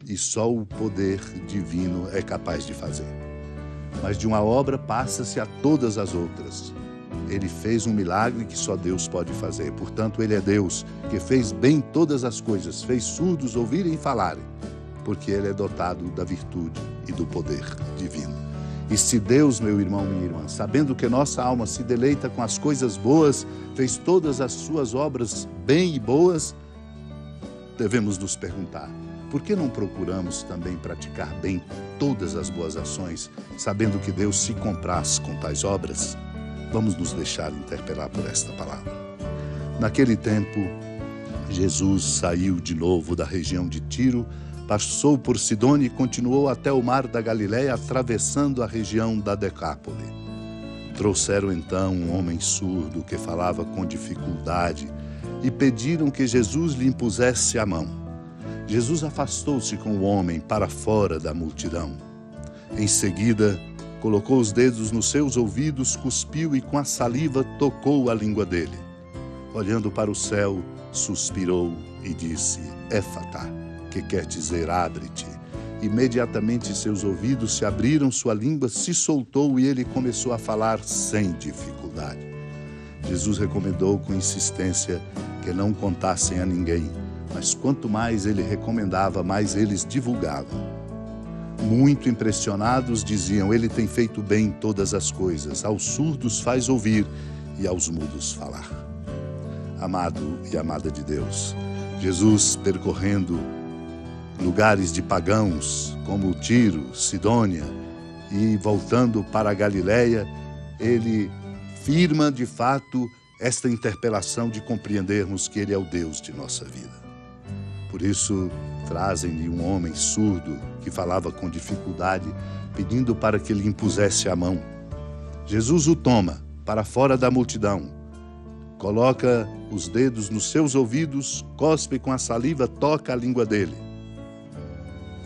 e só o poder divino é capaz de fazer. Mas de uma obra passa-se a todas as outras. Ele fez um milagre que só Deus pode fazer. Portanto, Ele é Deus, que fez bem todas as coisas, fez surdos ouvirem e falarem, porque Ele é dotado da virtude e do poder divino. E se Deus, meu irmão, minha irmã, sabendo que nossa alma se deleita com as coisas boas, fez todas as suas obras bem e boas, devemos nos perguntar, por que não procuramos também praticar bem todas as boas ações, sabendo que Deus se compraz com tais obras? Vamos nos deixar interpelar por esta palavra. Naquele tempo, Jesus saiu de novo da região de Tiro, passou por Sidônia e continuou até o mar da Galileia, atravessando a região da Decápole. Trouxeram então um homem surdo que falava com dificuldade e pediram que Jesus lhe impusesse a mão. Jesus afastou-se com o homem para fora da multidão. Em seguida, colocou os dedos nos seus ouvidos, cuspiu e com a saliva tocou a língua dele. Olhando para o céu, suspirou e disse: Éfatá, que quer dizer abre-te. Imediatamente seus ouvidos se abriram, sua língua se soltou e ele começou a falar sem dificuldade. Jesus recomendou com insistência que não contassem a ninguém, mas quanto mais ele recomendava, mais eles divulgavam. Muito impressionados, diziam: ele tem feito bem todas as coisas, aos surdos faz ouvir e aos mudos falar. Amado e amada de Deus, Jesus, percorrendo lugares de pagãos, como Tiro, Sidônia, e voltando para a Galileia, ele firma de fato esta interpelação de compreendermos que ele é o Deus de nossa vida. Por isso, trazem-lhe um homem surdo que falava com dificuldade, pedindo para que lhe impusesse a mão. Jesus o toma para fora da multidão, coloca os dedos nos seus ouvidos, cospe com a saliva, toca a língua dele.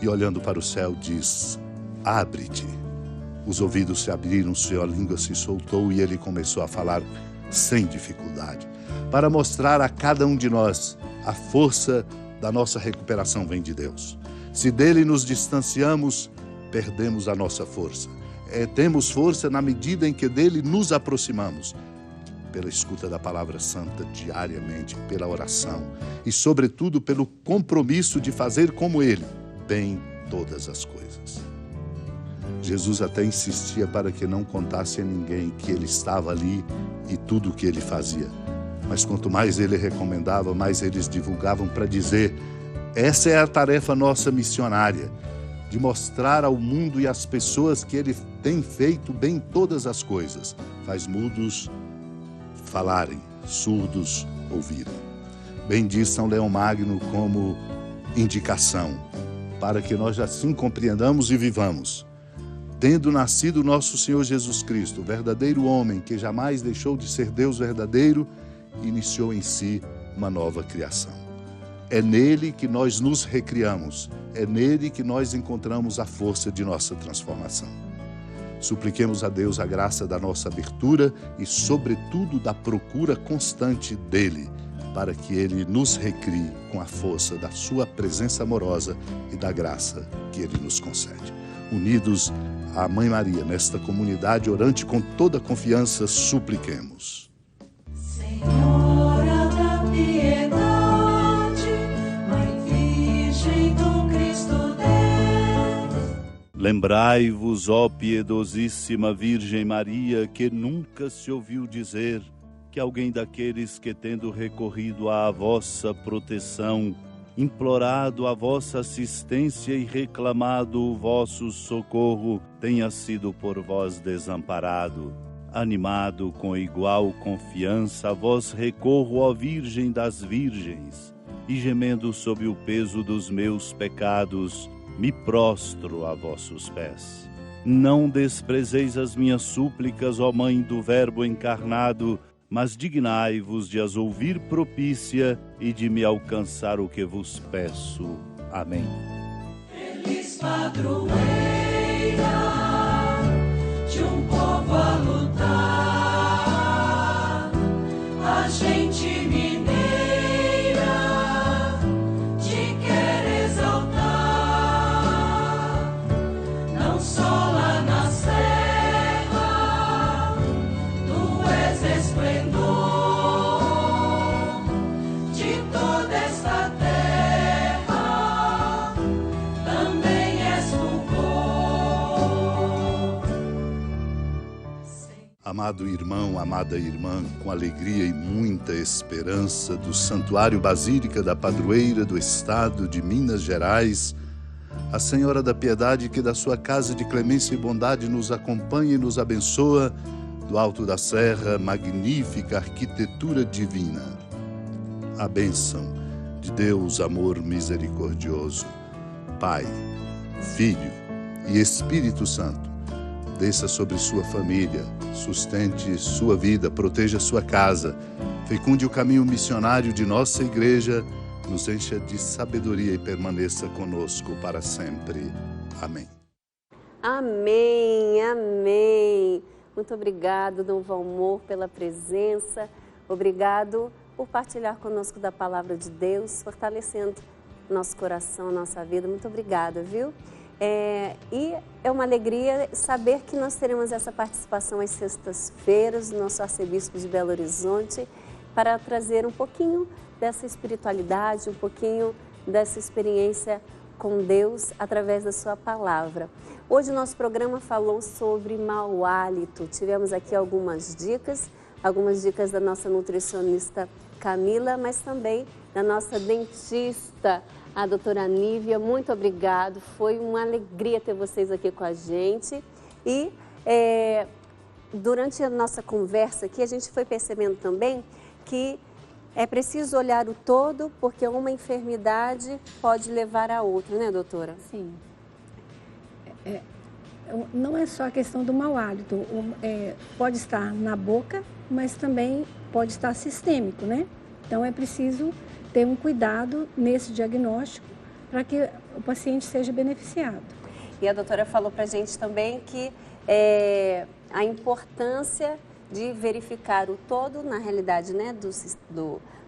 E olhando para o céu diz: abre-te. Os ouvidos se abriram, sua língua se soltou e ele começou a falar sem dificuldade, para mostrar a cada um de nós a força da nossa recuperação vem de Deus. Se dele nos distanciamos, perdemos a nossa força. Temos força na medida em que dele nos aproximamos, pela escuta da palavra santa diariamente, pela oração e, sobretudo, pelo compromisso de fazer como ele, bem todas as coisas. Jesus até insistia para que não contasse a ninguém que ele estava ali e tudo o que ele fazia. Mas quanto mais ele recomendava, mais eles divulgavam para dizer: essa é a tarefa nossa missionária, de mostrar ao mundo e às pessoas que ele tem feito bem todas as coisas. Faz mudos falarem, surdos ouvirem. Bem diz São Leão Magno como indicação, para que nós assim compreendamos e vivamos. Tendo nascido nosso Senhor Jesus Cristo, o verdadeiro homem que jamais deixou de ser Deus verdadeiro, iniciou em si uma nova criação. É nele que nós nos recriamos, é nele que nós encontramos a força de nossa transformação. Supliquemos a Deus a graça da nossa abertura e, sobretudo, da procura constante dele, para que ele nos recrie com a força da sua presença amorosa e da graça que ele nos concede. Unidos à Mãe Maria, nesta comunidade orante com toda confiança, supliquemos. Senhora da piedade, Mãe Virgem do Cristo Deus. Lembrai-vos, ó piedosíssima Virgem Maria, que nunca se ouviu dizer que alguém daqueles que, tendo recorrido à vossa proteção, implorado a vossa assistência e reclamado o vosso socorro, tenha sido por vós desamparado. Animado com igual confiança, a vós recorro, ó Virgem das Virgens, e gemendo sob o peso dos meus pecados, me prostro a vossos pés. Não desprezeis as minhas súplicas, ó Mãe do Verbo encarnado, mas dignai-vos de as ouvir propícia e de me alcançar o que vos peço. Amém. Feliz padroeira de um povo a lutar, a gente mineira te quer exaltar, não só lá na serra, tu és Amado irmão, amada irmã, com alegria e muita esperança do Santuário Basílica da Padroeira do Estado de Minas Gerais, a Senhora da Piedade, que da sua casa de clemência e bondade nos acompanha e nos abençoa, do alto da serra, magnífica arquitetura divina. A bênção de Deus, amor misericordioso, Pai, Filho e Espírito Santo, desça sobre sua família, sustente sua vida, proteja sua casa, fecunde o caminho missionário de nossa igreja, nos encha de sabedoria e permaneça conosco para sempre. Amém. Amém, amém. Muito obrigado, Dom Valmor, pela presença. Obrigado por partilhar conosco da palavra de Deus, fortalecendo nosso coração, nossa vida. Muito obrigada, viu? E é uma alegria saber que nós teremos essa participação às sextas-feiras do nosso arcebispo de Belo Horizonte para trazer um pouquinho dessa espiritualidade, um pouquinho dessa experiência com Deus através da sua palavra. Hoje o nosso programa falou sobre mau hálito. Tivemos aqui algumas dicas da nossa nutricionista Camila, mas também da nossa dentista, a doutora Nívia. Muito obrigado, foi uma alegria ter vocês aqui com a gente. E durante a nossa conversa aqui, a gente foi percebendo também que é preciso olhar o todo, porque uma enfermidade pode levar a outra, né, doutora? Sim. Não é só a questão do mau hálito, pode estar na boca, mas também pode estar sistêmico, né? Então é preciso ter um cuidado nesse diagnóstico para que o paciente seja beneficiado. E a doutora falou para a gente também que a importância de verificar o todo, na realidade, né,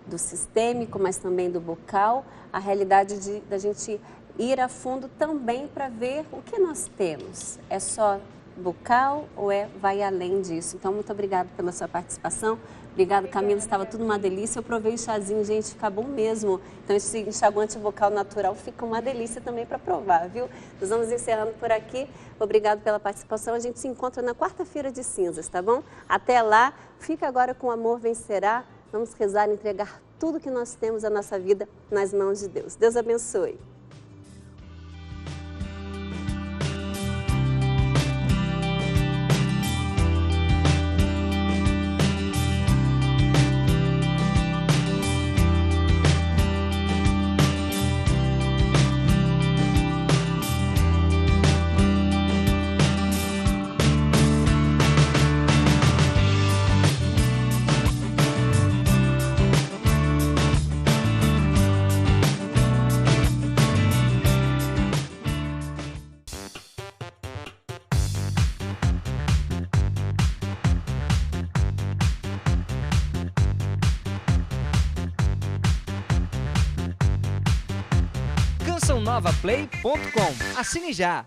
do sistêmico, mas também do bucal, a realidade da gente ir a fundo também para ver o que nós temos. É só bucal ou vai além disso? Então, muito obrigada pela sua participação. Obrigada, Camila. Estava tudo uma delícia. Eu provei o chazinho, gente, fica bom mesmo. Então, esse enxaguante bucal natural fica uma delícia também para provar, viu? Nós vamos encerrando por aqui. Obrigado pela participação. A gente se encontra na quarta-feira de cinzas, tá bom? Até lá. Fica agora com o Amor Vencerá. Vamos rezar e entregar tudo que nós temos, a nossa vida, nas mãos de Deus. Deus abençoe. CançãoNovaPlay.com. Assine já!